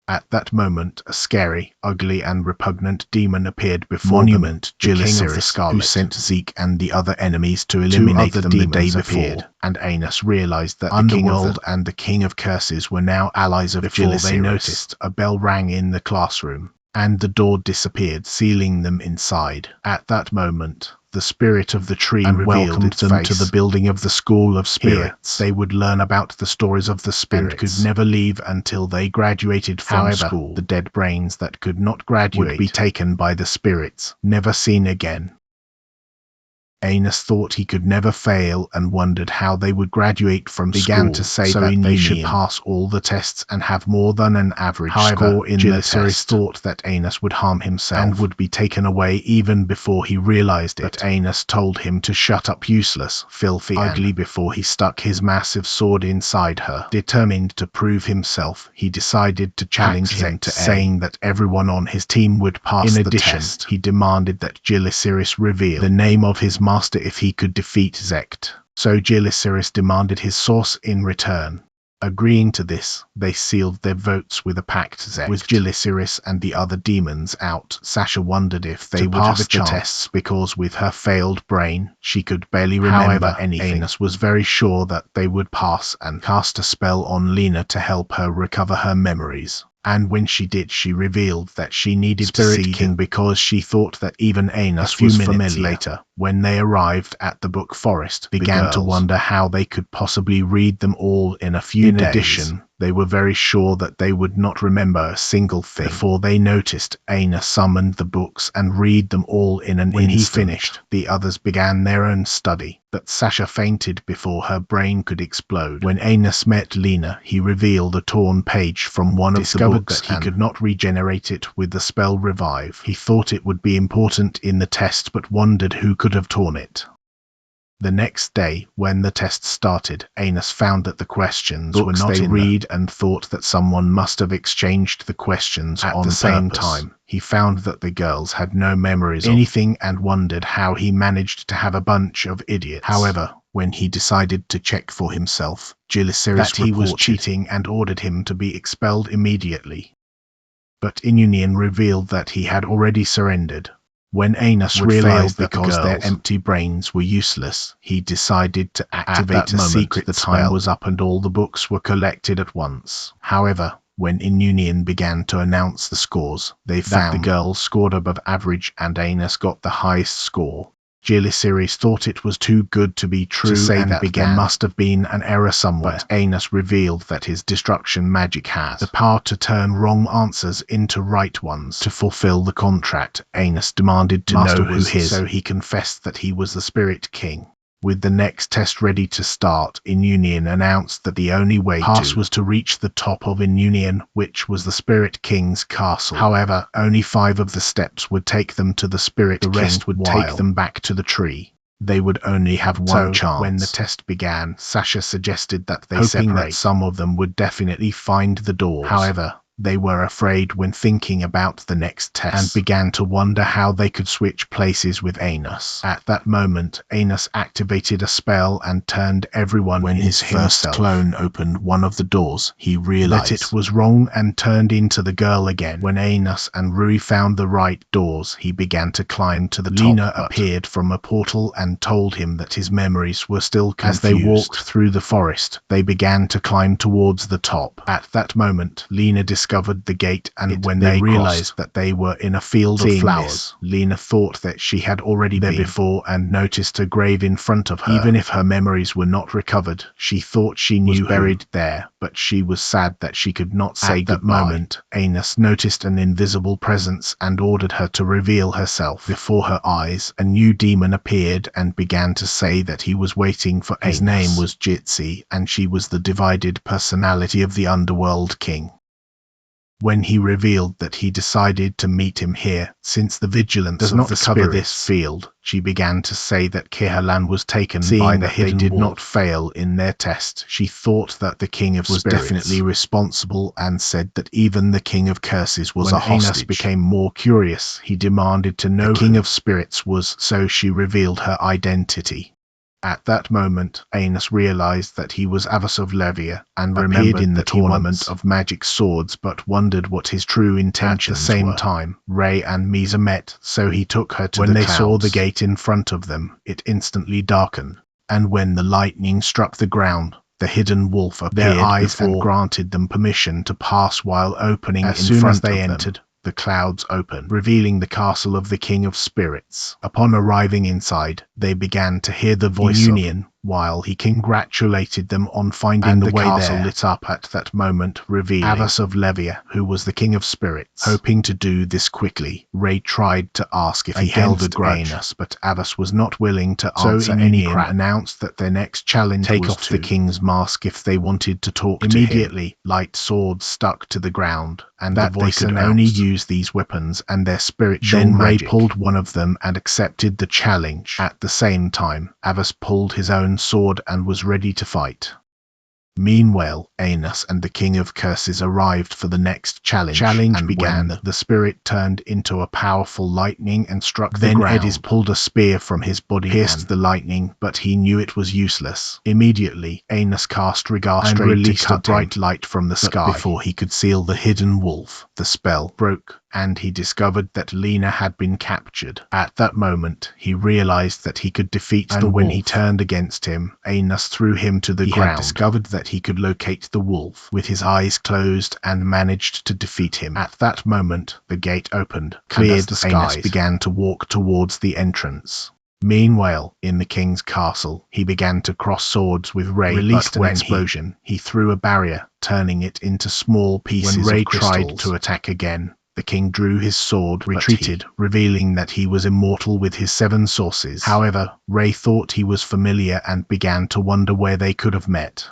At that moment, a scary, ugly, and repugnant demon appeared before them, the king of the Scarlet, who sent Zeke and the other enemies to eliminate them the day before, and Anos realized that the King Old and the King of Curses were now allies of Before they noticed, a bell rang in the classroom, and the door disappeared, sealing them inside. At that moment, the spirit of the tree welcomed them to the building of the School of Spirits. Here, they would learn about the stories of the spirits and could never leave until they graduated from school. The dead brains that could not graduate would be taken by the spirits, never seen again. Anos thought he could never fail and wondered how they would graduate from school. Began to say that they should pass all the tests and have more than an average score in the test. Thought that Anos would harm himself and would be taken away even before he realized it. But Anos told him to shut up, useless, filthy, ugly, before he stuck his massive sword inside her. Determined to prove himself, he decided to challenge him to saying that everyone on his team would pass the test. He demanded that Giliciris reveal the name of his master if he could defeat Zect. So Giliciris demanded his source in return. Agreeing to this, they sealed their votes with a pact. Zect. With Giliciris and the other demons out, Sasha wondered if they would have a chance, tests because with her failed brain, she could barely remember anything. Anos was very sure that they would pass and cast a spell on Lena to help her recover her memories. And when she did, she revealed that she needed to see King because she thought that even Anos was familiar. Later, when they arrived at the book forest, began to wonder how they could possibly read them all in a few days. In addition, they were very sure that they would not remember a single thing. Before they noticed, Anos summoned the books and read them all in an instant. When he finished, the others began their own study, but Sasha fainted before her brain could explode. When Anos met Lena, he revealed a torn page from one of the books that he could not regenerate it with the spell Revive. He thought it would be important in the test but wondered who could have torn it. The next day, when the test started, Anos found that the questions were not in read and thought that someone must have exchanged the questions at the same time. He found that the girls had no memories of anything and wondered how he managed to have a bunch of idiots. However, when he decided to check for himself, Giliciris that he was cheating and ordered him to be expelled immediately. But Inunion revealed that he had already surrendered. When Anos realized that because their empty brains were useless, he decided to activate a secret spell. The time was up and all the books were collected at once. However, when Inunion began to announce the scores, they found the girls scored above average and Anos got the highest score. Gilisiris thought it was too good to be true and there must have been an error somewhere. But Anos revealed that his destruction magic has the power to turn wrong answers into right ones. To fulfill the contract, Anos demanded to know who his, so he confessed that he was the Spirit King. With the next test ready to start, Inunion announced that the only way to pass was to reach the top of Inunion, which was the Spirit King's castle. However, only 5 of the steps would take them to the Spirit King, the rest would take them back to the tree. They would only have one chance. When the test began, Sasha suggested that they hoping that some of them would definitely find the doors. However, they were afraid when thinking about the next test and began to wonder how they could switch places with Anos. At that moment, Anos activated a spell and turned everyone When his first clone opened one of the doors, he realized that it was wrong and turned into the girl again. When Anos and Rui found the right doors, he began to climb to the top. Lena appeared from a portal and told him that his memories were still confused. As they walked through the forest, they began to climb towards the top. At that moment, Lena discovered the gate, and when they realized that they were in a field of flowers, Lena thought that she had already been there before and noticed a grave in front of her. Even if her memories were not recovered, she thought she knew buried there, but she was sad that she could not say goodbye. At that moment, Anos noticed an invisible presence and ordered her to reveal herself. Before her eyes, a new demon appeared and began to say that he was waiting for Anos. His name was Jitsi, and she was the divided personality of the Underworld King. When he revealed that he decided to meet him here, since the vigilance does not cover this field, she began to say that Kihalan was taken by the hidden wolf. They did not fail in their test. She thought that the King of Spirits was definitely responsible and said that even the King of Curses was a hostage. When Anos became more curious, he demanded to know who the King of Spirits was, so she revealed her identity. At that moment, Anos realized that he was Avos of Levia and remembered in the tournament of magic swords, but wondered what his true intentions were. At the same time, Ray and Misa met, so he took her to the clouds. When they saw the gate in front of them, it instantly darkened, and when the lightning struck the ground, the hidden wolf appeared. Their eyes and granted them permission to pass while opening in front of them. As soon as they entered, the clouds opened, revealing the castle of the King of Spirits. Upon arriving inside, they began to hear the voice of Union, while he congratulated them on finding the castle there. Lit up at that moment, revealing Avos of Levia, who was the King of Spirits. Hoping to do this quickly, Ray tried to ask if he held a grudge, but Avos was not willing to answer any. Announced that their next challenge was off the King's mask if they wanted to talk to him. Immediately, light swords stuck to the ground, and that they could only use these weapons and their spiritual magic. Then Ray pulled one of them and accepted the challenge. At the same time, Avos pulled his own sword and was ready to fight. Meanwhile, Anos and the King of Curses arrived for the next challenge. Began. The spirit turned into a powerful lightning and struck the ground. Then Edis pulled a spear from his body, pierced the lightning, but he knew it was useless. Immediately, Anos cast Regar and released a bright light from the sky. Before he could seal the hidden wolf, the spell broke, and he discovered that Lena had been captured. At that moment, he realized that he could defeat the wolf. When he turned against him, Anos threw him to the ground. He had discovered that he could locate the wolf with his eyes closed and managed to defeat him. At that moment, the gate opened, cleared the skies, Anos began to walk towards the entrance. Meanwhile, in the king's castle, he began to cross swords with Ray, released an explosion. He threw a barrier, turning it into small pieces of crystals. When Ray tried to attack again, the king drew his sword, retreated, revealing that he was immortal with his 7 sources. However, Ray thought he was familiar and began to wonder where they could have met.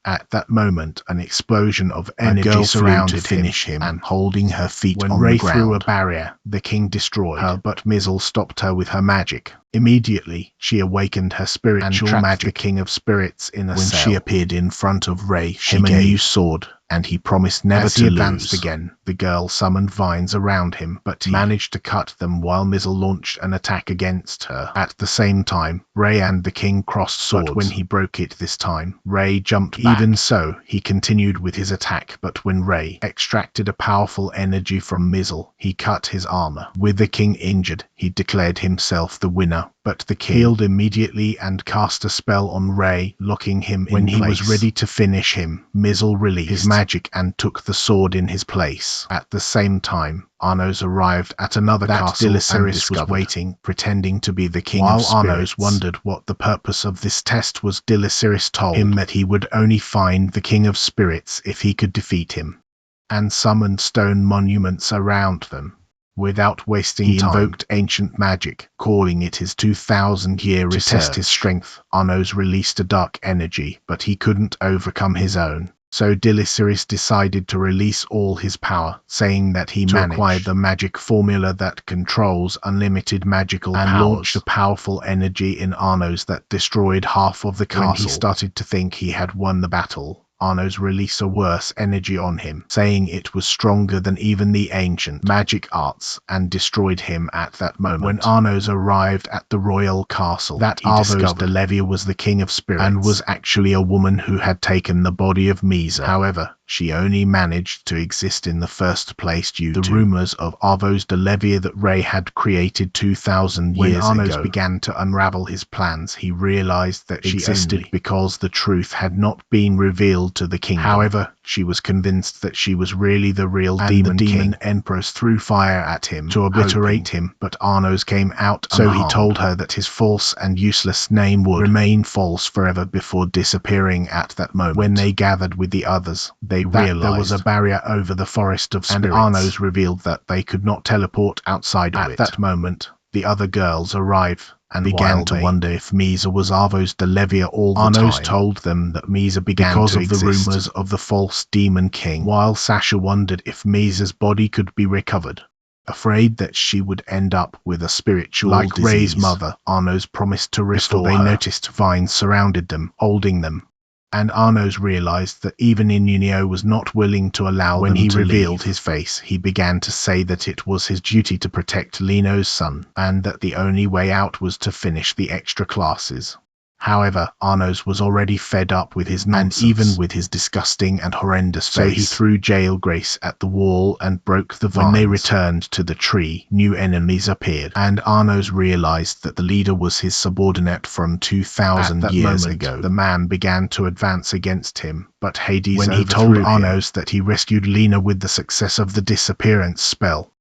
At that moment, an explosion of energy surrounded him, and holding her feet on the ground. When Ray threw a barrier, the king destroyed her, but Mizzle stopped her with her magic. Immediately, she awakened her spiritual magic. The King of Spirits in a cell. When she appeared in front of Ray, she gave a new sword, and he promised never to lose. As he advanced again, the girl summoned vines around him, but he managed to cut them while Mizzle launched an attack against her. At the same time, Ray and the king crossed swords, but when he broke it this time, Ray jumped back. Even so, he continued with his attack, but when Ray extracted a powerful energy from Mizzle, he cut his armor. With the king injured, he declared himself the winner. But the king healed immediately and cast a spell on Ray, locking him in place. When he was ready to finish him, Mizzle released his magic and took the sword in his place. At the same time, Anos arrived at another castle and was waiting, pretending to be the king of spirits. While Anos wondered what the purpose of this test was, Diliciris told him that he would only find the king of spirits if he could defeat him, and summoned stone monuments around them. Without wasting time, he invoked ancient magic, calling it his 2,000-year research. To test his strength, Anos released a dark energy, but he couldn't overcome his own. So Diliciris decided to release all his power, saying that he managed to acquire the magic formula that controls unlimited magical powers, and launched a powerful energy in Anos that destroyed half of the castle. When he started to think he had won the battle, Anos released a worse energy on him, saying it was stronger than even the ancient magic arts, and destroyed him at that moment. When Anos arrived at the royal castle, he discovered Delevia was the king of spirits, and was actually a woman who had taken the body of Misa. However, she only managed to exist in the first place due to the rumors of Avos Delevia that Ray had created 2,000 years ago. When Anos began to unravel his plans, he realized that she existed because the truth had not been revealed to the kingdom. However, she was convinced that she was really the real demon king. The demon empress threw fire at him to obliterate him, but Anos came out unharmed. So he told her that his false and useless name would remain false forever before disappearing at that moment. When they gathered with the others, they realized there was a barrier over the forest of spirits, and Anos revealed that they could not teleport outside of it. At that moment, the other girls arrived and began to wonder if Misa was Avos Delevia all the time. Anos told them that Misa began because of the rumors of the false demon king, while Sasha wondered if Misa's body could be recovered. Afraid that she would end up with a spiritual like disease. Ray's mother, Anos promised to restore her. They noticed vines surrounded them, holding them. And Anos realized that even Inunio was not willing to allow them to leave. When he revealed his face, he began to say that it was his duty to protect Lino's son, and that the only way out was to finish the extra classes. However, Anos was already fed up with his nonsense, and even with his disgusting and horrendous face. So he threw Jail Grace at the wall and broke the vines. When they returned to the tree, new enemies appeared, and Anos realized that the leader was his subordinate from 2,000 years ago. The man began to advance against him, but Hades when he told Anos that he rescued Lina with the success of the disappearance spell.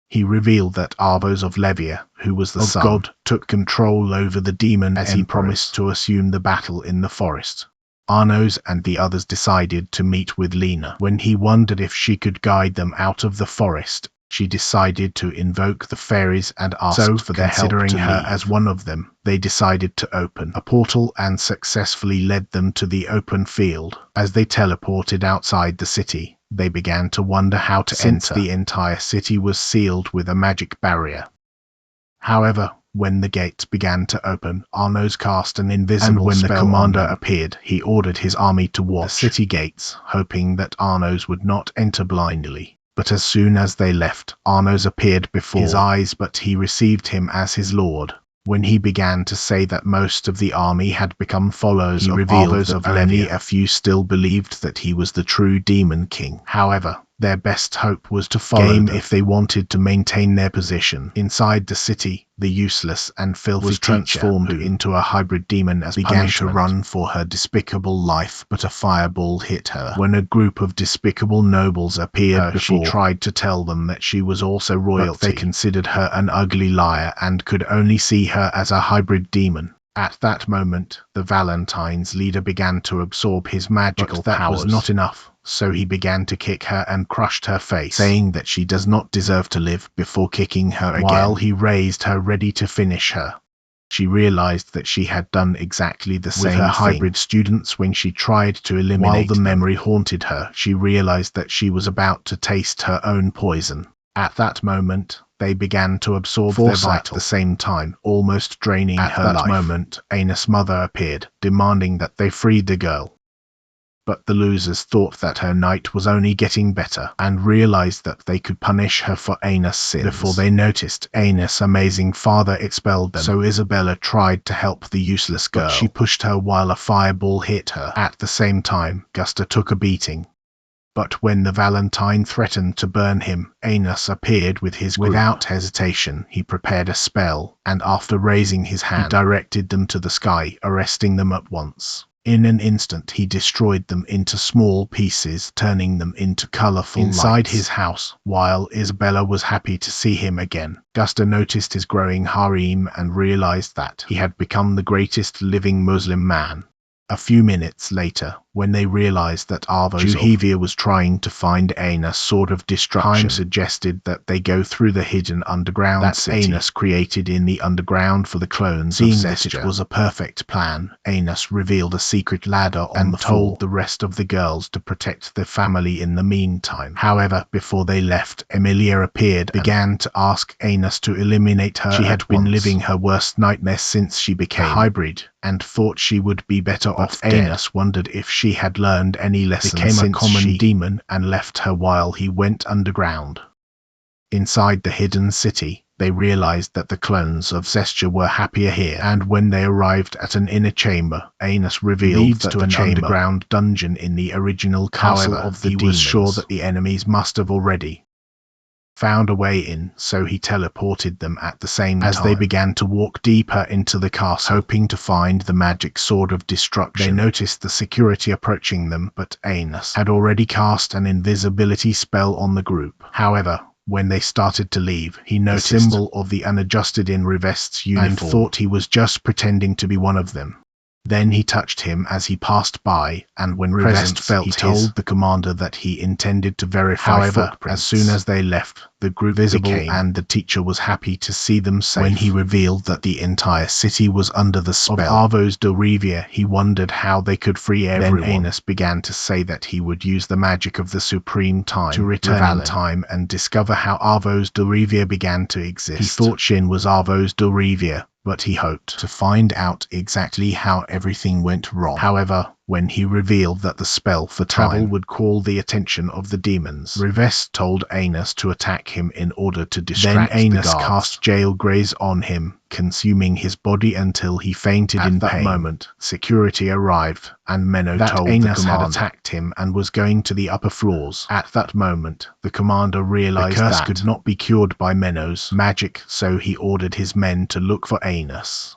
He revealed that Avos of Levia, who was the son of God, took control over the demon as he promised to assume the battle in the forest. Anos and the others decided to meet with Lina. When he wondered if she could guide them out of the forest, she decided to invoke the fairies and asked for their help. Considering her as one of them, they decided to open a portal and successfully led them to the open field. As they teleported outside the city, they began to wonder how to enter. The entire city was sealed with a magic barrier. However, when the gates began to open, Anos cast an invisible spell. And when the commander appeared, he ordered his army to watch the city gates, hoping that Anos would not enter blindly. But as soon as they left, Anos appeared before his eyes, but he received him as his lord. When he began to say that most of the army had become followers of Avos of Levia, a few still believed that he was the true demon king. However, their best hope was to follow him if they wanted to maintain their position. Inside the city, the useless and filthy was transformed into a hybrid demon as began to run for her despicable life, but a fireball hit her. When a group of despicable nobles appeared before, she tried to tell them that she was also royalty, but they considered her an ugly liar and could only see her as a hybrid demon. At that moment, the Valentine's leader began to absorb his magical powers. That was not enough, so he began to kick her and crushed her face, saying that she does not deserve to live before kicking her again. While he raised her ready to finish her, she realized that she had done exactly the same with her hybrid students when she tried to eliminate them. While the memory haunted her, she realized that she was about to taste her own poison. At that moment, they began to absorb their vitals at the same time, almost draining her life. At that moment, Anos' mother appeared, demanding that they free the girl. But the losers thought that her night was only getting better, and realized that they could punish her for Anos' sins. Before they noticed, Anos' amazing father expelled them. So Isabella tried to help the useless girl, but she pushed her while a fireball hit her. At the same time, Gusta took a beating. But when the Valentine threatened to burn him, Anos appeared with his group. Without hesitation, he prepared a spell, and after raising his hand, he directed them to the sky, arresting them at once. In an instant, he destroyed them into small pieces, turning them into colorful inside his house. While Isabella was happy to see him again, Gusta noticed his growing harem and realized that he had become the greatest living Muslim man. A few minutes later, when they realized that Juhevia was trying to find Anos' sword of destruction, time suggested that they go through the hidden underground city Anos created in the underground for the clones of Zestia. That it was a perfect plan, Anos revealed a secret ladder and told the rest of the girls to protect their family in the meantime. However, before they left, Emilia appeared, began to ask Anos to eliminate her. She had been living her worst nightmare since she became a hybrid, and thought she would be better off dead. Anos wondered if she had learned any lessons became since a common demon and left her while he went underground. Inside the hidden city, they realized that the clones of Zestia were happier here, and when they arrived at an inner chamber, Anos revealed that an underground dungeon in the original castle of the demons. He was sure that the enemies must have already found a way in, so he teleported them at the same time. As they began to walk deeper into the castle, hoping to find the magic sword of destruction, they noticed the security approaching them, but Anos had already cast an invisibility spell on the group. However, when they started to leave, he noticed the symbol of the unadjusted in Rivest's uniform and thought he was just pretending to be one of them. Then he touched him as he passed by, and when Rivest felt he told the commander that he intended to verify footprints. As soon as they left, the group visible and the teacher was happy to see them safe. When he revealed that the entire city was under the spell of Avos Delrevia, he wondered how they could free everyone. Then Anos began to say that he would use the magic of the Supreme Time to return in time and discover how Avos Delrevia began to exist. He thought Shin was Avos Delrevia, but he hoped to find out exactly how everything went wrong. However, when he revealed that the spell for travel would call the attention of the demons, Rivest told Anos to attack him in order to distract the guards. Then Anos cast Jail Graze on him, consuming his body until he fainted in pain. At that moment, security arrived, and Menno told the commander had attacked him and was going to the upper floors. At that moment, the commander realized the curse could not be cured by Menno's magic, so he ordered his men to look for Anos.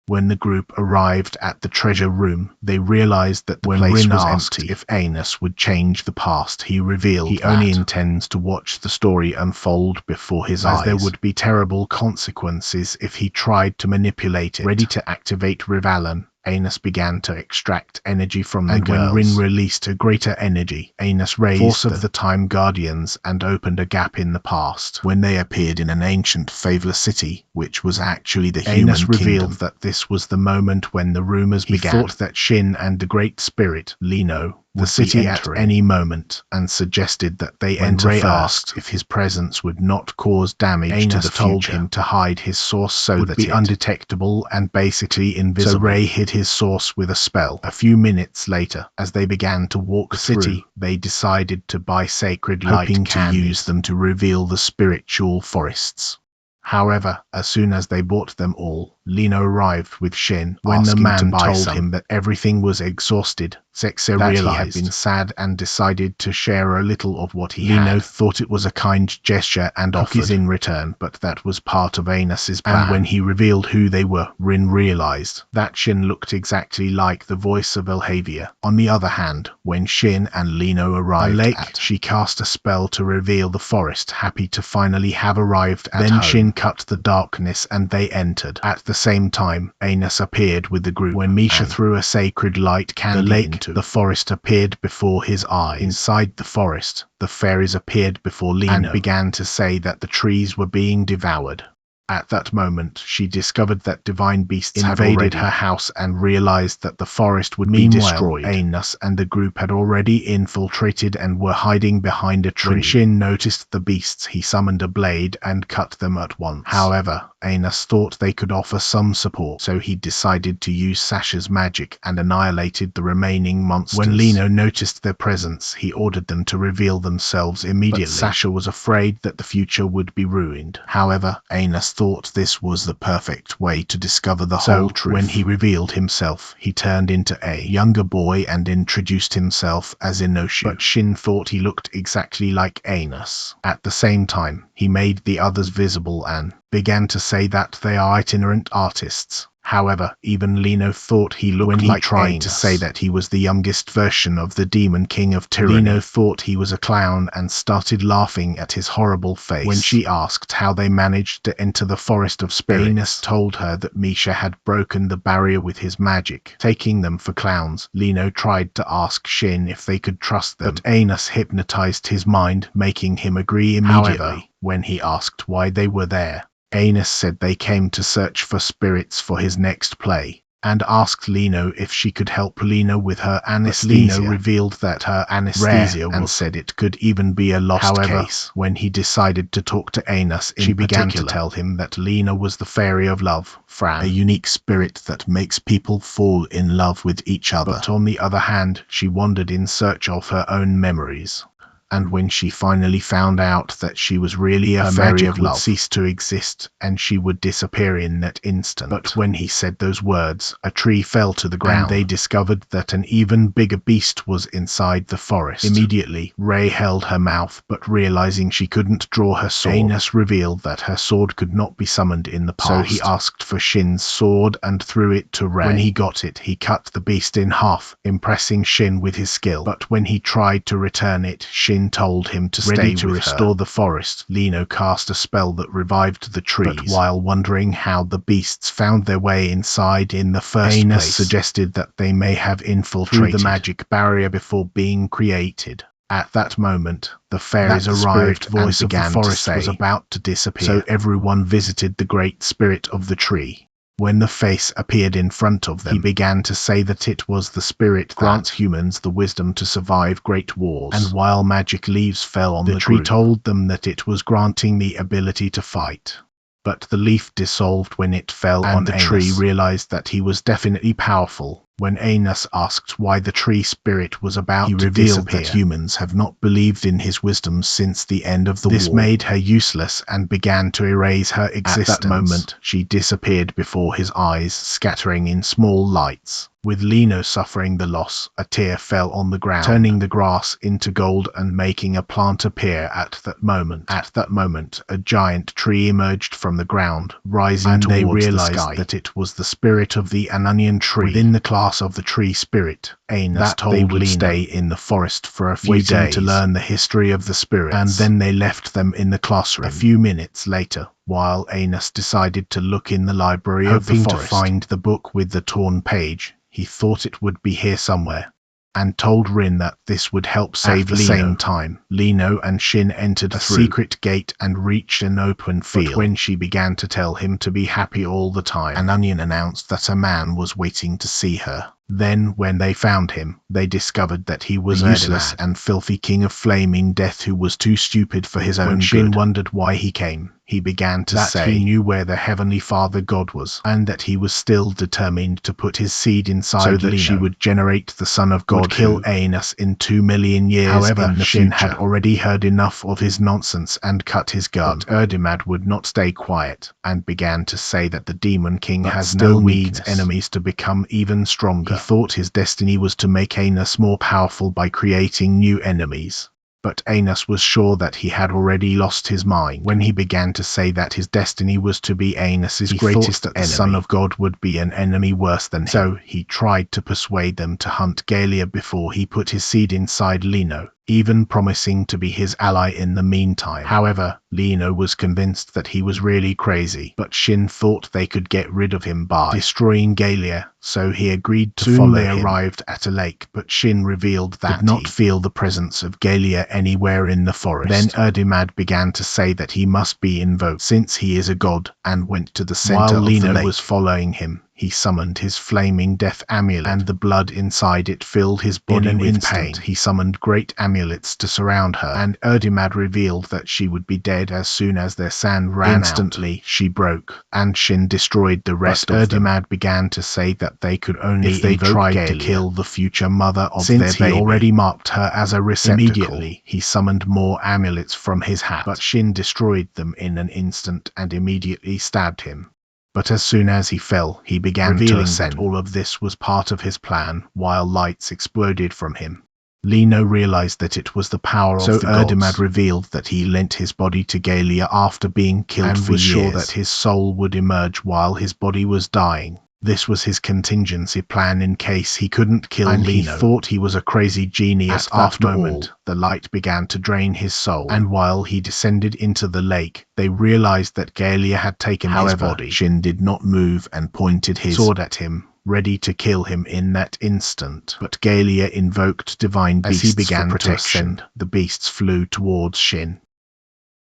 When the group arrived at the treasure room, they realized that the place was empty. If Anos would change the past, he revealed he only intends to watch the story unfold before his eyes. There would be terrible consequences if he tried to manipulate it. Ready to activate Rivalan, Anos began to extract energy from the girls. When Rin released a greater energy, Anos raised Force of the Time Guardians and opened a gap in the past. When they appeared in an ancient Favela city, which was actually the human kingdom, revealed that this was the moment when the rumors began. He thought that Shin and the Great Spirit, Lino, the city at any moment, and suggested that they enter first. Asked if his presence would not cause damage to the future, told him to hide his source so that it would be undetectable and basically invisible. So Ray hid his source with a spell. A few minutes later, as they began to walk through the city, they decided to buy sacred light hoping to use them to reveal the spiritual forests. However, as soon as they bought them all, Lino arrived with Shin. When the man told him that everything was exhausted, Zexe realized he had been sad and decided to share a little of what he had. Lino thought it was a kind gesture and offered in return, but that was part of Anos's plan. And when he revealed who they were, Rin realized that Shin looked exactly like the voice of Elhavia. On the other hand, when Shin and Lino arrived she cast a spell to reveal the forest, happy to finally have arrived at home. Then Shin cut the darkness and they entered. At the same time, Anos appeared with the group. When Misha threw a sacred light candy into the forest appeared before his eyes. Inside the forest, the fairies appeared before Lino and began to say that the trees were being devoured. At that moment, she discovered that divine beasts invaded her house and realized that the forest would be destroyed. Anos and the group had already infiltrated and were hiding behind a tree. When Shin noticed the beasts, he summoned a blade and cut them at once. However, Anos thought they could offer some support, so he decided to use Sasha's magic and annihilated the remaining monsters. When Lino noticed their presence, he ordered them to reveal themselves immediately. But Sasha was afraid that the future would be ruined. However, Anos thought this was the perfect way to discover the whole truth. When he revealed himself, he turned into a younger boy and introduced himself as Inoshu. But Shin thought he looked exactly like Anos. At the same time, he made the others visible and began to say that they are itinerant artists. However, even Lino thought he looked like Anos. When he tried to say that he was the youngest version of the Demon King of Tyranny, Lino thought he was a clown and started laughing at his horrible face. When she asked how they managed to enter the Forest of Spirits, Anos told her that Misha had broken the barrier with his magic. Taking them for clowns, Lino tried to ask Shin if they could trust them, but Anos hypnotized his mind, making him agree immediately. However, when he asked why they were there, Anos said they came to search for spirits for his next play, and asked Lino if she could help Lino with her anesthesia. Lino revealed that her anesthesia was, and said it could even be a lost case. When he decided to talk to Anos she began to tell him that Lino was the fairy of love, Fran, a unique spirit that makes people fall in love with each other. But on the other hand, she wandered in search of her own memories. And when she finally found out that she was really a fairy of love, would cease to exist, and she would disappear in that instant. But when he said those words, a tree fell to the ground, and they discovered that an even bigger beast was inside the forest. Immediately, Ray held her mouth, but realizing she couldn't draw her sword, Anos revealed that her sword could not be summoned in the past. So he asked for Shin's sword and threw it to Ray. When he got it, he cut the beast in half, impressing Shin with his skill. But when he tried to return it, Shin told him to stay to restore the forest. Lino cast a spell that revived the trees, but while wondering how the beasts found their way inside in the first place, Anos suggested that they may have infiltrated the magic barrier before being created. At that moment, the fairies arrived, voice of the forest was about to disappear, so everyone visited the great spirit of the tree. When the face appeared in front of them, he began to say that it was the spirit that grants humans the wisdom to survive great wars. And while magic leaves fell on the tree, told them that it was granting the ability to fight. But the leaf dissolved when it fell on the tree realized that he was definitely powerful. When Anos asked why the tree spirit was about to disappear, that humans have not believed in his wisdom since the end of the war. This made her useless and began to erase her existence. At that moment, she disappeared before his eyes, scattering in small lights. With Lino suffering the loss, a tear fell on the ground, turning the grass into gold and making a plant appear at that moment. At that moment, a giant tree emerged from the ground, rising towards the sky. And they realized that it was the spirit of the Ananian tree. Within the class of the tree spirit, Anos told they would stay in the forest for a few days to learn the history of the spirits, and then they left them in the classroom. A few minutes later, while Anos decided to look in the library of the forest, to find the book with the torn page, he thought it would be here somewhere, and told Rin that this would help save Lino. At the same time, Lino and Shin entered a secret gate and reached an open field. But when she began to tell him to be happy all the time, an onion announced that a man was waiting to see her. Then, when they found him, they discovered that he was a useless and filthy king of flaming death who was too stupid for his own good. When Shin wondered why he came, he began to say he knew where the Heavenly Father God was, and that he was still determined to put his seed inside so that Lino. She would generate the Son of God, would kill Anos in 2 million years. However, Shin had already heard enough of his nonsense and cut his guard. But Erdimad would not stay quiet, and began to say that the Demon King has no needs enemies to become even stronger. He thought his destiny was to make Anos more powerful by creating new enemies. But Anos was sure that he had already lost his mind. When he began to say that his destiny was to be Anos's greatest enemy, the Son of God would be an enemy worse than him. So he tried to persuade them to hunt Galia before he put his seed inside Lino, even promising to be his ally in the meantime. However, Lino was convinced that he was really crazy, but Shin thought they could get rid of him by destroying Galia, so he agreed to follow him. They arrived at a lake, but Shin revealed that he did not feel the presence of Galia anywhere in the forest. Then Erdimad began to say that he must be invoked since he is a god, and went to the center of the lake. While Lino was following him, he summoned his flaming death amulet, and the blood inside it filled his body with pain. He summoned great amulets to surround her, and Erdimad revealed that she would be dead as soon as their sand ran out. Instantly, she broke, and Shin destroyed the rest of them. Erdimad began to say that they could only if they tried to kill the future mother of their baby. Since he already marked her as a receptacle, immediately he summoned more amulets from his hat, but Shin destroyed them in an instant and immediately stabbed him. But as soon as he fell, he began revealing that all of this was part of his plan, while lights exploded from him. Lino realized that it was the power of the gods. So Erdimad revealed that he lent his body to Galia after being killed and was sure that his soul would emerge while his body was dying. This was his contingency plan in case he couldn't kill Lino. He thought he was a crazy genius. After all, the light began to drain his soul, and while he descended into the lake, they realized that Galia had taken his body. Shin did not move and pointed his sword at him, ready to kill him in that instant. But Galia invoked divine beasts. As he began to ascend, the beasts flew towards Shin.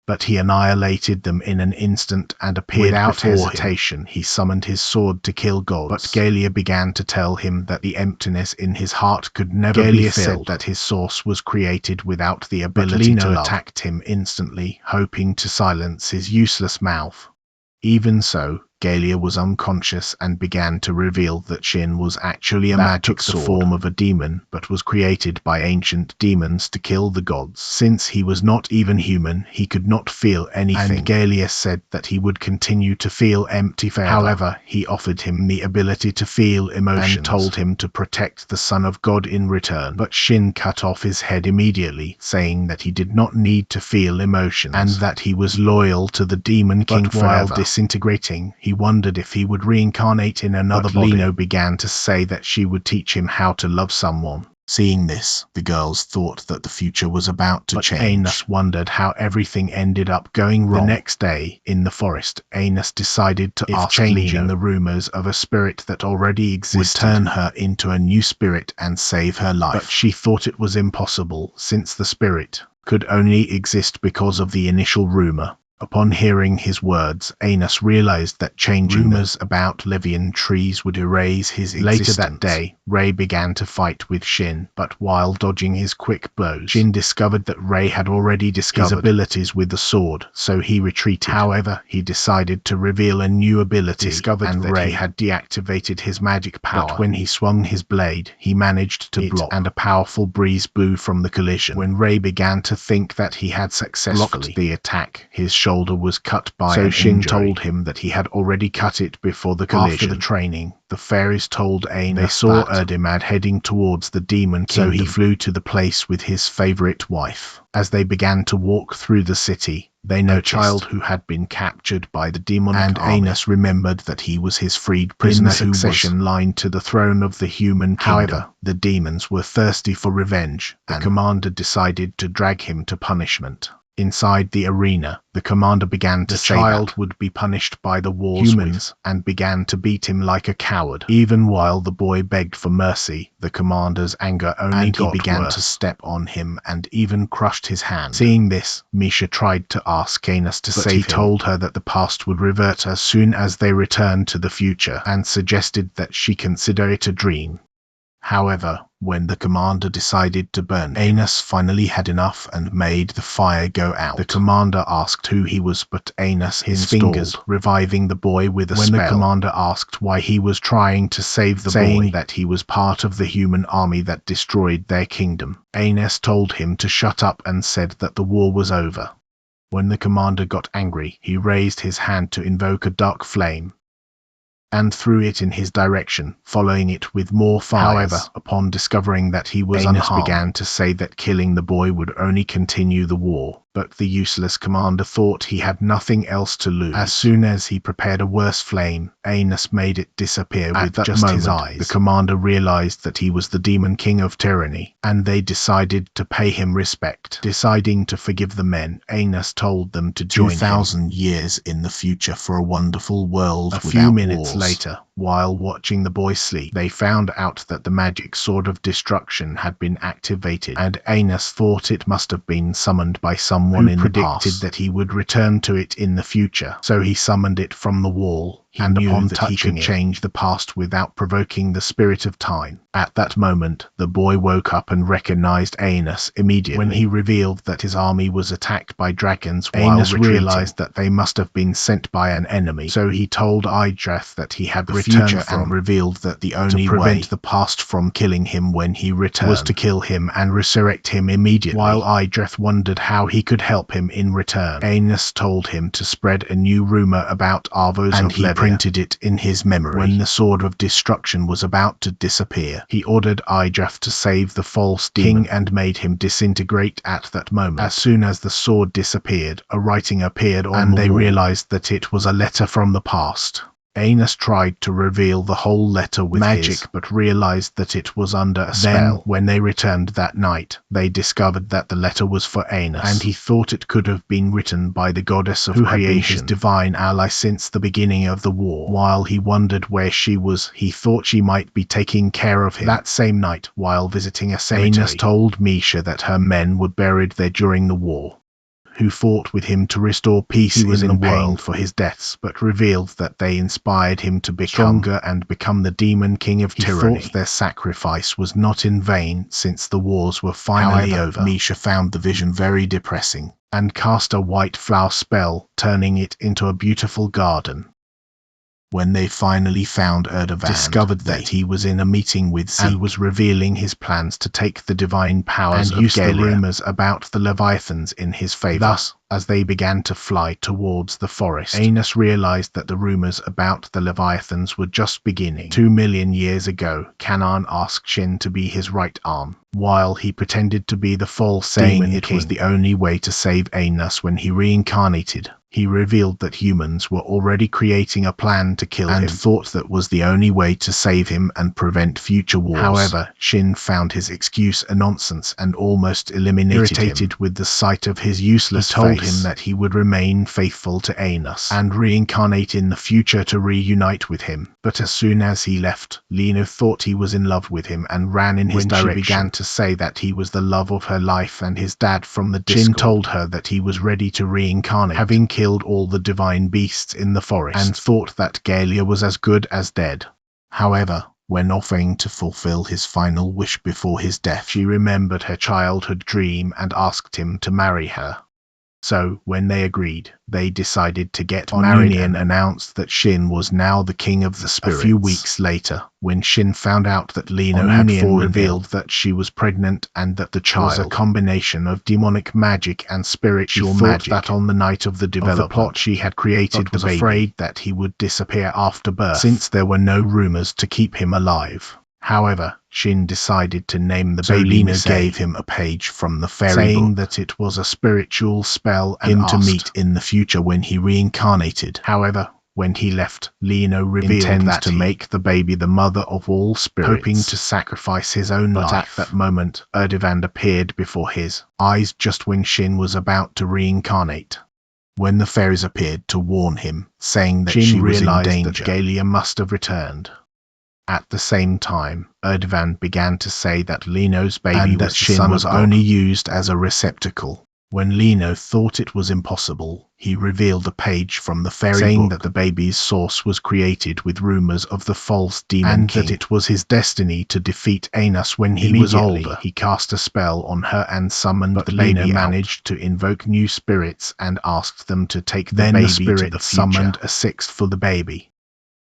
But he annihilated them in an instant and appeared without hesitation. He summoned his sword to kill gods. But Galia began to tell him that the emptiness in his heart could never be filled. Galia said that his source was created without the ability to love. Attacked him instantly, hoping to silence his useless mouth. Even so, Galia was unconscious and began to reveal that Shin was actually a magic sword, the form of a demon, but was created by ancient demons to kill the gods. Since he was not even human, he could not feel anything, and Galia said that he would continue to feel empty forever. However, he offered him the ability to feel emotions and told him to protect the Son of God in return. But Shin cut off his head immediately, saying that he did not need to feel emotions, and that he was loyal to the Demon King forever. While disintegrating, he wondered if he would reincarnate in another body. Lino began to say that she would teach him how to love someone. Seeing this, the girls thought that the future was about to change. Anos wondered how everything ended up going wrong. The next day, in the forest, Anos decided to ask changing the rumors of a spirit that already existed would turn her into a new spirit and save her life. But she thought it was impossible, since the spirit could only exist because of the initial rumor. Upon hearing his words, Anos realized that changing rumors about Levian trees would erase his existence. Later that day, Ray began to fight with Shin, but while dodging his quick blows, Shin discovered that Ray had already discovered his abilities with the sword, so he retreated. However, he decided to reveal a new ability, and that Ray had deactivated his magic power. But when he swung his blade, he managed to block, and a powerful breeze blew from the collision. When Ray began to think that he had successfully blocked the attack, his shoulder was cut by an injury. So Shin told him that he had already cut it before the collision. After the training, the fairies told Anos they saw Erdimad heading towards the Demon Kingdom, so he flew to the place with his favorite wife. As they began to walk through the city, they noticed a child who had been captured by the demonic army. Anos remembered that he was his freed prisoner who was in line to the throne of the human kingdom. However, the demons were thirsty for revenge. The commander decided to drag him to punishment. Inside the arena, the commander began to say the child would be punished by the war's humans and began to beat him like a coward. Even while the boy begged for mercy, the commander's anger only got worse. He began to step on him and even crushed his hand. Seeing this, Misha tried to ask Anos to save him. He told her that the past would revert as soon as they returned to the future, and suggested that she consider it a dream. However, when the commander decided to burn, Anos finally had enough and made the fire go out. The commander asked who he was, but Anos his fingers, reviving the boy with a spell. When the commander asked why he was trying to save the boy, saying that he was part of the human army that destroyed their kingdom, Anos told him to shut up and said that the war was over. When the commander got angry, he raised his hand to invoke a dark flame and threw it in his direction, following it with more fires. However, upon discovering that he was unharmed, began to say that killing the boy would only continue the war. But the useless commander thought he had nothing else to lose. As soon as he prepared a worse flame, Anos made it disappear with just his eyes. The commander realized that he was the Demon King of Tyranny, and they decided to pay him respect. Deciding to forgive the men, Anos told them to join 2,000 years in the future for a wonderful world without wars. A few minutes later, while watching the boy sleep, they found out that the magic sword of destruction had been activated, and Anos thought it must have been summoned by someone who predicted that he would return to it in the future. So he summoned it from the wall. and knew upon that touching he could it, change the past without provoking the spirit of time. At that moment, the boy woke up and recognized Anos immediately. When he revealed that his army was attacked by dragons while Anos retreating, realized that they must have been sent by an enemy. So he told Idrith that he had returned returned from, and revealed that the only to way prevent the past from killing him when he returned was to kill him and resurrect him immediately. While Idrith wondered how he could help him in return, Anos told him to spread a new rumor about Arvos and of he Levia. Printed it in his memory. When the sword of destruction was about to disappear, he ordered Idrith to save the false king and made him disintegrate at that moment. As soon as the sword disappeared, a writing appeared on the wall, and they realized that it was a letter from the past. Anos tried to reveal the whole letter with magic, but realized that it was under a spell. Then, when they returned that night, they discovered that the letter was for Anos, and he thought it could have been written by the goddess of creation, who had been his divine ally since the beginning of the war. While he wondered where she was, he thought she might be taking care of him. That same night, while visiting a cemetery, Anos told Misha that her men were buried there during the war, who fought with him to restore peace in the world for his deaths, but revealed that they inspired him to become stronger and become the demon king of tyranny. He thought their sacrifice was not in vain, since the wars were finally over. Misha found the vision very depressing, and cast a white flower spell, turning it into a beautiful garden. When they finally found Erdogan, discovered that he was in a meeting with Z and was revealing his plans to take the divine powers and use the rumors about the Leviathans in his favor. Thus, as they began to fly towards the forest, Anos realized that the rumors about the Leviathans were just beginning. 2 million years ago, Canaan asked Shin to be his right arm, while he pretended to be the false demon king. It was the only way to save Anos when he reincarnated. He revealed that humans were already creating a plan to kill him, and thought that was the only way to save him and prevent future wars. However, Shin found his excuse a nonsense and almost eliminated him. Irritated with the sight of his useless face, he told him that he would remain faithful to Anos and reincarnate in the future to reunite with him. But as soon as he left, Lena thought he was in love with him and ran in his direction. She began to say that he was the love of her life and his dad from the Discord. Shin told her that he was ready to reincarnate, having killed all the divine beasts in the forest, and thought that Galia was as good as dead. However, when offering to fulfill his final wish before his death, she remembered her childhood dream and asked him to marry her. So, when they agreed, they decided to get married and announced that Shin was now the king of the spirits. A few weeks later, when Shin found out that Lino had revealed that she was pregnant and that the child was a combination of demonic magic and spiritual magic, that on the night of the development plot she had created the baby, was afraid that he would disappear after birth, since there were no rumors to keep him alive. However, Shin decided to name the baby. Lino gave him a page from the fairy saying that it was a spiritual spell and him to meet in the future when he reincarnated. However, when he left, Lino revealed that to make the baby the mother of all spirits, hoping to sacrifice his own life. At that moment, Erdogan appeared before his eyes just when Shin was about to reincarnate. When the fairies appeared to warn him, saying that she was in danger, that Galia must have returned. At the same time, Erdogan began to say that Lino's baby was the son was only used as a receptacle. When Lino thought it was impossible, he revealed a page from the fairy saying that the baby's source was created with rumors of the false demon king, and that it was his destiny to defeat Anos when he was older. He cast a spell on her and summoned the baby. Lino managed to invoke new spirits and asked them to take the baby to the future. Summoned a sixth for the baby.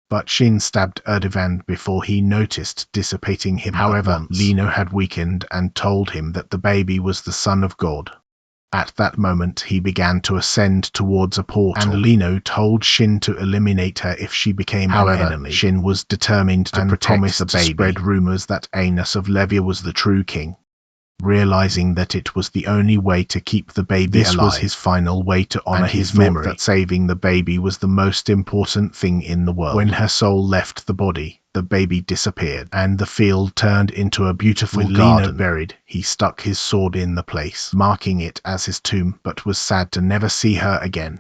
But Shin stabbed Erdogan before he noticed, dissipating him. However, Lino had weakened and told him that the baby was the son of God. At that moment he began to ascend towards a portal, and Lino told Shin to eliminate her if she became an enemy. Shin was determined to protect the baby, spread rumors that Anos of Levia was the true king. Realizing that it was the only way to keep the baby alive, this was his final way to honor his memory, that saving the baby was the most important thing in the world. When her soul left the body, the baby disappeared, and the field turned into a beautiful garden. Lino buried, he stuck his sword in the place, marking it as his tomb, but was sad to never see her again.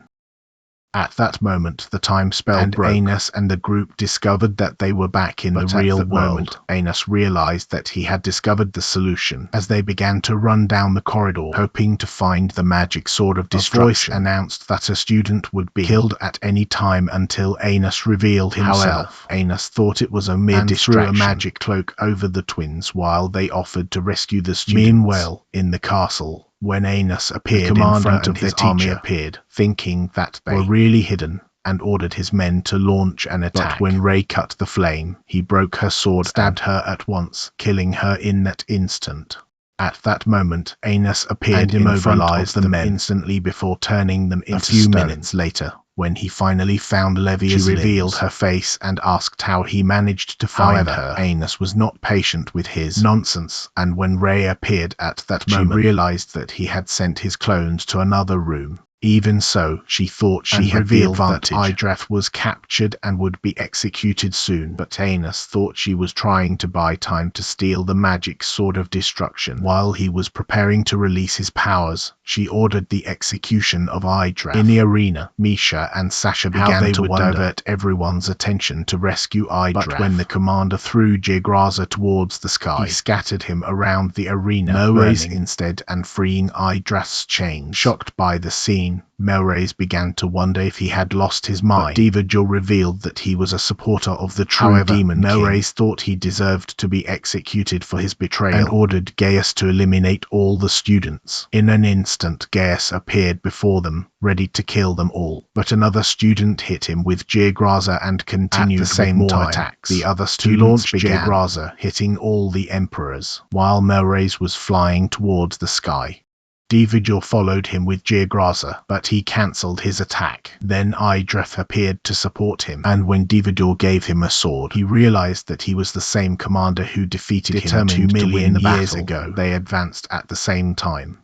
At that moment, the time spell broke, and Anos and the group discovered that they were back in the real world. Anos realized that he had discovered the solution as they began to run down the corridor, hoping to find the magic sword of destruction. A voice announced that a student would be killed at any time until Anos revealed himself. However, Anos thought it was a mere distraction, threw a magic cloak over the twins while they offered to rescue the students. Meanwhile, in the castle, when Anos appeared, the commander in front of his army appeared, thinking that they were really hidden, and ordered his men to launch an attack. But when Ray cut the flame, he broke her sword, stabbed her at once, killing her in that instant. At that moment, Anos appeared and immobilized the men instantly before turning them into stone. A few minutes later, when he finally found Levia's she revealed her face and asked how he managed to find her. Anos was not patient with his nonsense, and when Ray appeared at that moment, she realized that he had sent his clones to another room. Even so, she thought she had revealed that Idrath was captured and would be executed soon, but Anos thought she was trying to buy time to steal the magic sword of destruction. While he was preparing to release his powers, she ordered the execution of Idrath. In the arena, Misha and Sasha began to divert everyone's attention to rescue Idrath. But when the commander threw Jirgraza towards the sky, he scattered him around the arena, burning instead and freeing Idrath's chains. Shocked by the scene, Melrose began to wonder if he had lost his mind. But Divajor revealed that he was a supporter of the true demon king. Melrose thought he deserved to be executed for his betrayal and ordered Gaius to eliminate all the students. In an instant, Gaius appeared before them, ready to kill them all. But another student hit him with Jirgraza and continued with more attacks. The other students began Jirgraza, hitting all the emperors, while Melrose was flying towards the sky. Divajor followed him with Jirgraza, but he cancelled his attack. Then Idrath appeared to support him, and when Divajor gave him a sword, he realized that he was the same commander who defeated him 2 million years ago. They advanced at the same time.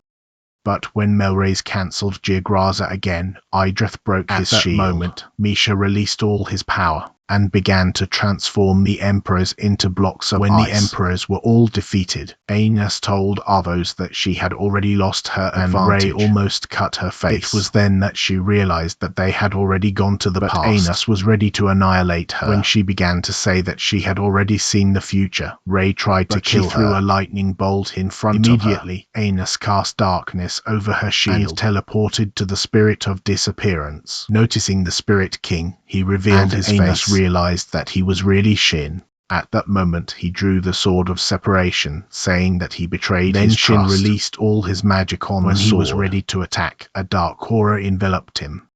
But when Melrose cancelled Jirgraza again, Idrath broke his shield. At that moment, Misha released all his power and began to transform the emperors into blocks of ice. When the emperors were all defeated, Anos told Avos that she had already lost her advantage. Ray almost cut her face. It was then that she realized that they had already gone to the past. Anos was ready to annihilate her. When she began to say that she had already seen the future, Ray tried to kill her. She threw a lightning bolt in front of her. Immediately, Anos cast darkness over her shield and teleported to the spirit of disappearance. Noticing the spirit king, he revealed his face, realized that he was really Shin. At that moment, he drew the sword of separation, saying that he betrayed his trust. Then Shin released all his magic on the sword. When he was ready to attack, a dark aura enveloped him.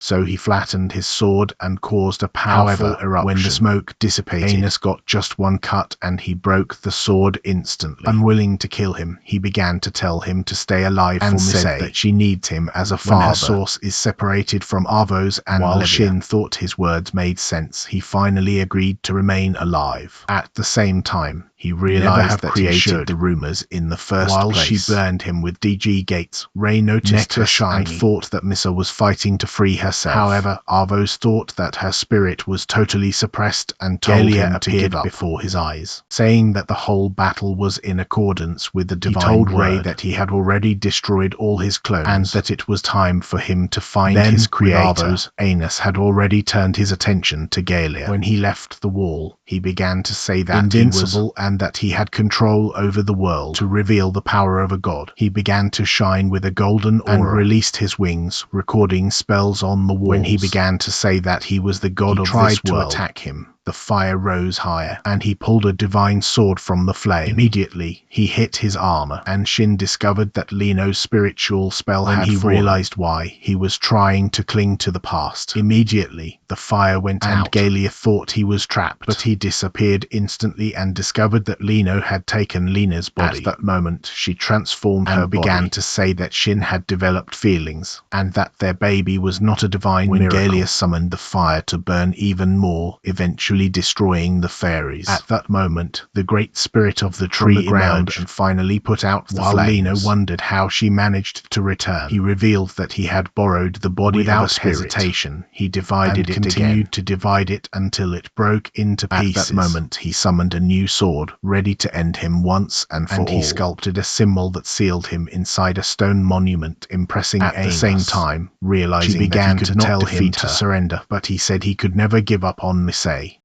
So he flattened his sword and caused a powerful eruption. When the smoke dissipated, Anos got just one cut and he broke the sword instantly. Unwilling to kill him, he began to tell him to stay alive and said that she needs him as a father. When her source is separated from Avos and while Shin thought his words made sense, he finally agreed to remain alive. At the same time, he realized that he created the rumors in the first place. While she burned him with DG gates, Ray noticed her shiny and thought that Missa was fighting to free herself. However, Avos thought that her spirit was totally suppressed and told him to give up before his eyes, saying that the whole battle was in accordance with the divine word. He told Ray that he had already destroyed all his clones and that it was time for him to find his creator. Avos, Anos had already turned his attention to Galia. When he left the wall, he began to say that invincible and that he had control over the world to reveal the power of a god. He began to shine with a golden aura and released his wings, recording spells on the walls. When he began to say that he was the god of this world, he tried to attack him. The fire rose higher, and he pulled a divine sword from the flame. Immediately, he hit his armor, and Shin discovered that Lino's spiritual spell had fallen. He realized why he was trying to cling to the past. Immediately, the fire went out, and Galia thought he was trapped, but he disappeared instantly and discovered that Lino had taken Lina's body. At that moment, she transformed her body, began to say that Shin had developed feelings, and that their baby was not a divine miracle. When Galia summoned the fire to burn even more, eventually eventually destroying the fairies. At that moment, the great spirit of the tree emerged and finally put out the flames. While Lino wondered how she managed to return, he revealed that he had borrowed the body of a spirit. Without hesitation, he divided it again, continued to divide it until it broke into pieces. At that moment, he summoned a new sword, ready to end him once and for all. He sculpted a symbol that sealed him inside a stone monument, impressing At the same time, realizing she began that he could to tell him to surrender, but he said he could never give up on Miss A.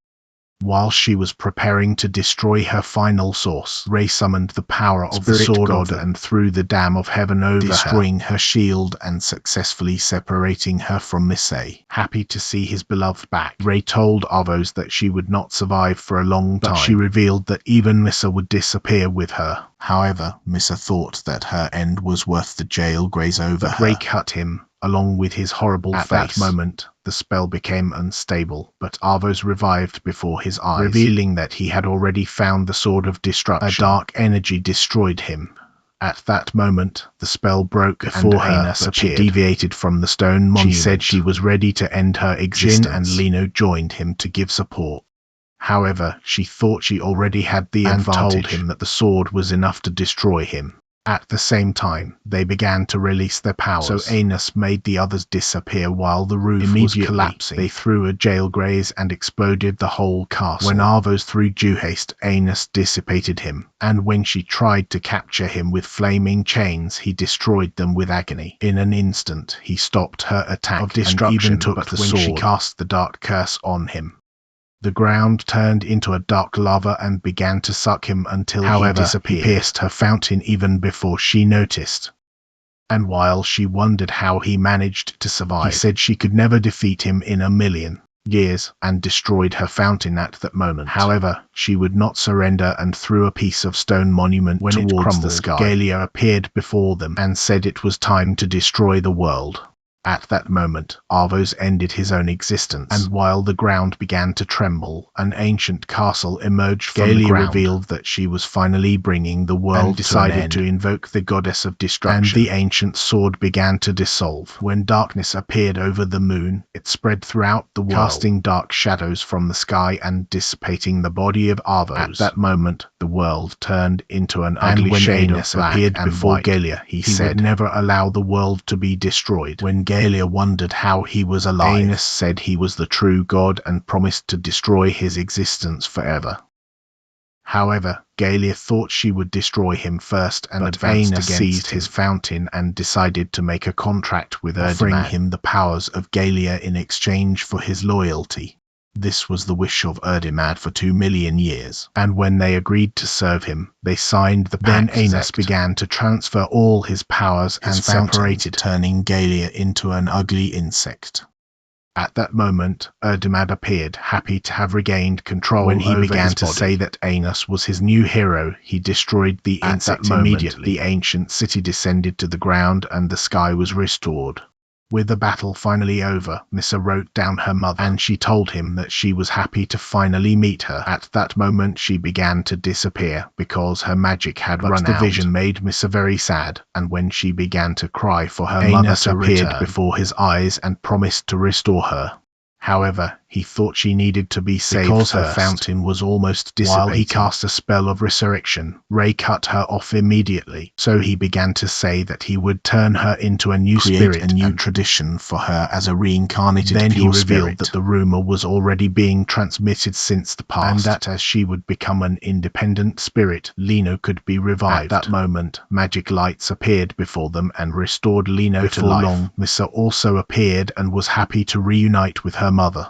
While she was preparing to destroy her final source, Ray summoned the power of the sword god and threw the dam of heaven over destroying her shield and successfully separating her from Miss A. Happy to see his beloved back, Ray told Avos that she would not survive for a long time, but she revealed that even Missa would disappear with her. However, Missa thought that her end was worth the jail graze over her. Ray cut him, along with his horrible face. At that moment, the spell became unstable, but Avos revived before his eyes, revealing that he had already found the Sword of Destruction. A dark energy destroyed him. At that moment, the spell broke before her, but she deviated from the stone monument. She said she was ready to end her existence. Jin and Lino joined him to give support. However, she thought she already had the advantage and told him that the sword was enough to destroy him. At the same time, they began to release their powers, so Anos made the others disappear while the roof was collapsing. They threw a jail graze and exploded the whole castle. When Avos threw Juhaste, Anos dissipated him, and when she tried to capture him with flaming chains, he destroyed them with agony. In an instant, he stopped her attack of destruction, and even took the sword when she cast the dark curse on him. The ground turned into a dark lava and began to suck him until he disappeared. He pierced her fountain even before she noticed. And while she wondered how he managed to survive, he said she could never defeat him in a million years and destroyed her fountain at that moment. However, she would not surrender and threw a piece of stone monument when it crumbled. The sky. Galia appeared before them and said it was time to destroy the world. At that moment, Avos ended his own existence, and while the ground began to tremble, an ancient castle emerged from the ground. Revealed that she was finally bringing the world and decided to invoke the goddess of destruction, and the ancient sword began to dissolve. When darkness appeared over the moon, it spread throughout the world, casting dark shadows from the sky and dissipating the body of Avos. At that moment, the world turned into an ugly shade of black appeared before Galia. He said would never allow the world to be destroyed. When Galia wondered how he was alive, Anos said he was the true god and promised to destroy his existence forever. However, Galia thought she would destroy him first, and Anos seized his fountain and decided to make a contract with Erdemad, offering him the powers of Galia in exchange for his loyalty. This was the wish of Erdemad for 2 million years, and when they agreed to serve him, they signed the pact. Then Anos began to transfer all his powers and separated, turning Galia into an ugly insect. At that moment, Erdemad appeared, happy to have regained control. When he began to say that Anos was his new hero, he destroyed the insect immediately. The ancient city descended to the ground and the sky was restored. With the battle finally over, Missa wrote down her mother, and she told him that she was happy to finally meet her. At that moment she began to disappear, because her magic had run out. The vision made Missa very sad, and when she began to cry for her mother to appeared before his eyes and promised to restore her. However, he thought she needed to be saved because her fountain was almost dissipating. While he cast a spell of resurrection, Ray cut her off immediately, so he began to say that he would turn her into a new spirit, a new tradition for her as a reincarnated pure spirit. Then he revealed that the rumor was already being transmitted since the past, and that as she would become an independent spirit, Lino could be revived. At that moment, magic lights appeared before them and restored Lino to life. Long, Missa also appeared and was happy to reunite with her mother.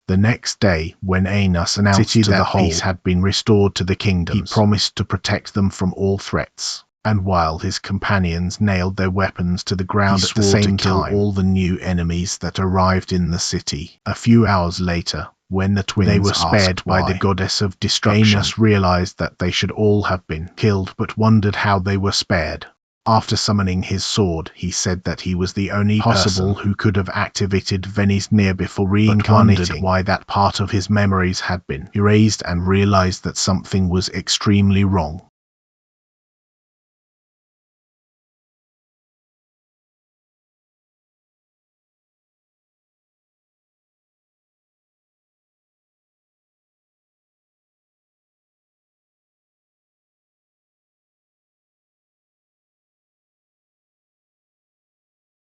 The next day, when Anos announced that the peace had been restored to the kingdoms, he promised to protect them from all threats. And while his companions nailed their weapons to the ground at the same time, all the new enemies that arrived in the city. A few hours later, when the twins were spared by the goddess of destruction, Anos realized that they should all have been killed, but wondered how they were spared. After summoning his sword, he said that he was the only person who could have activated Venizneer before reincarnating, but wondered why that part of his memories had been erased and realized that something was extremely wrong.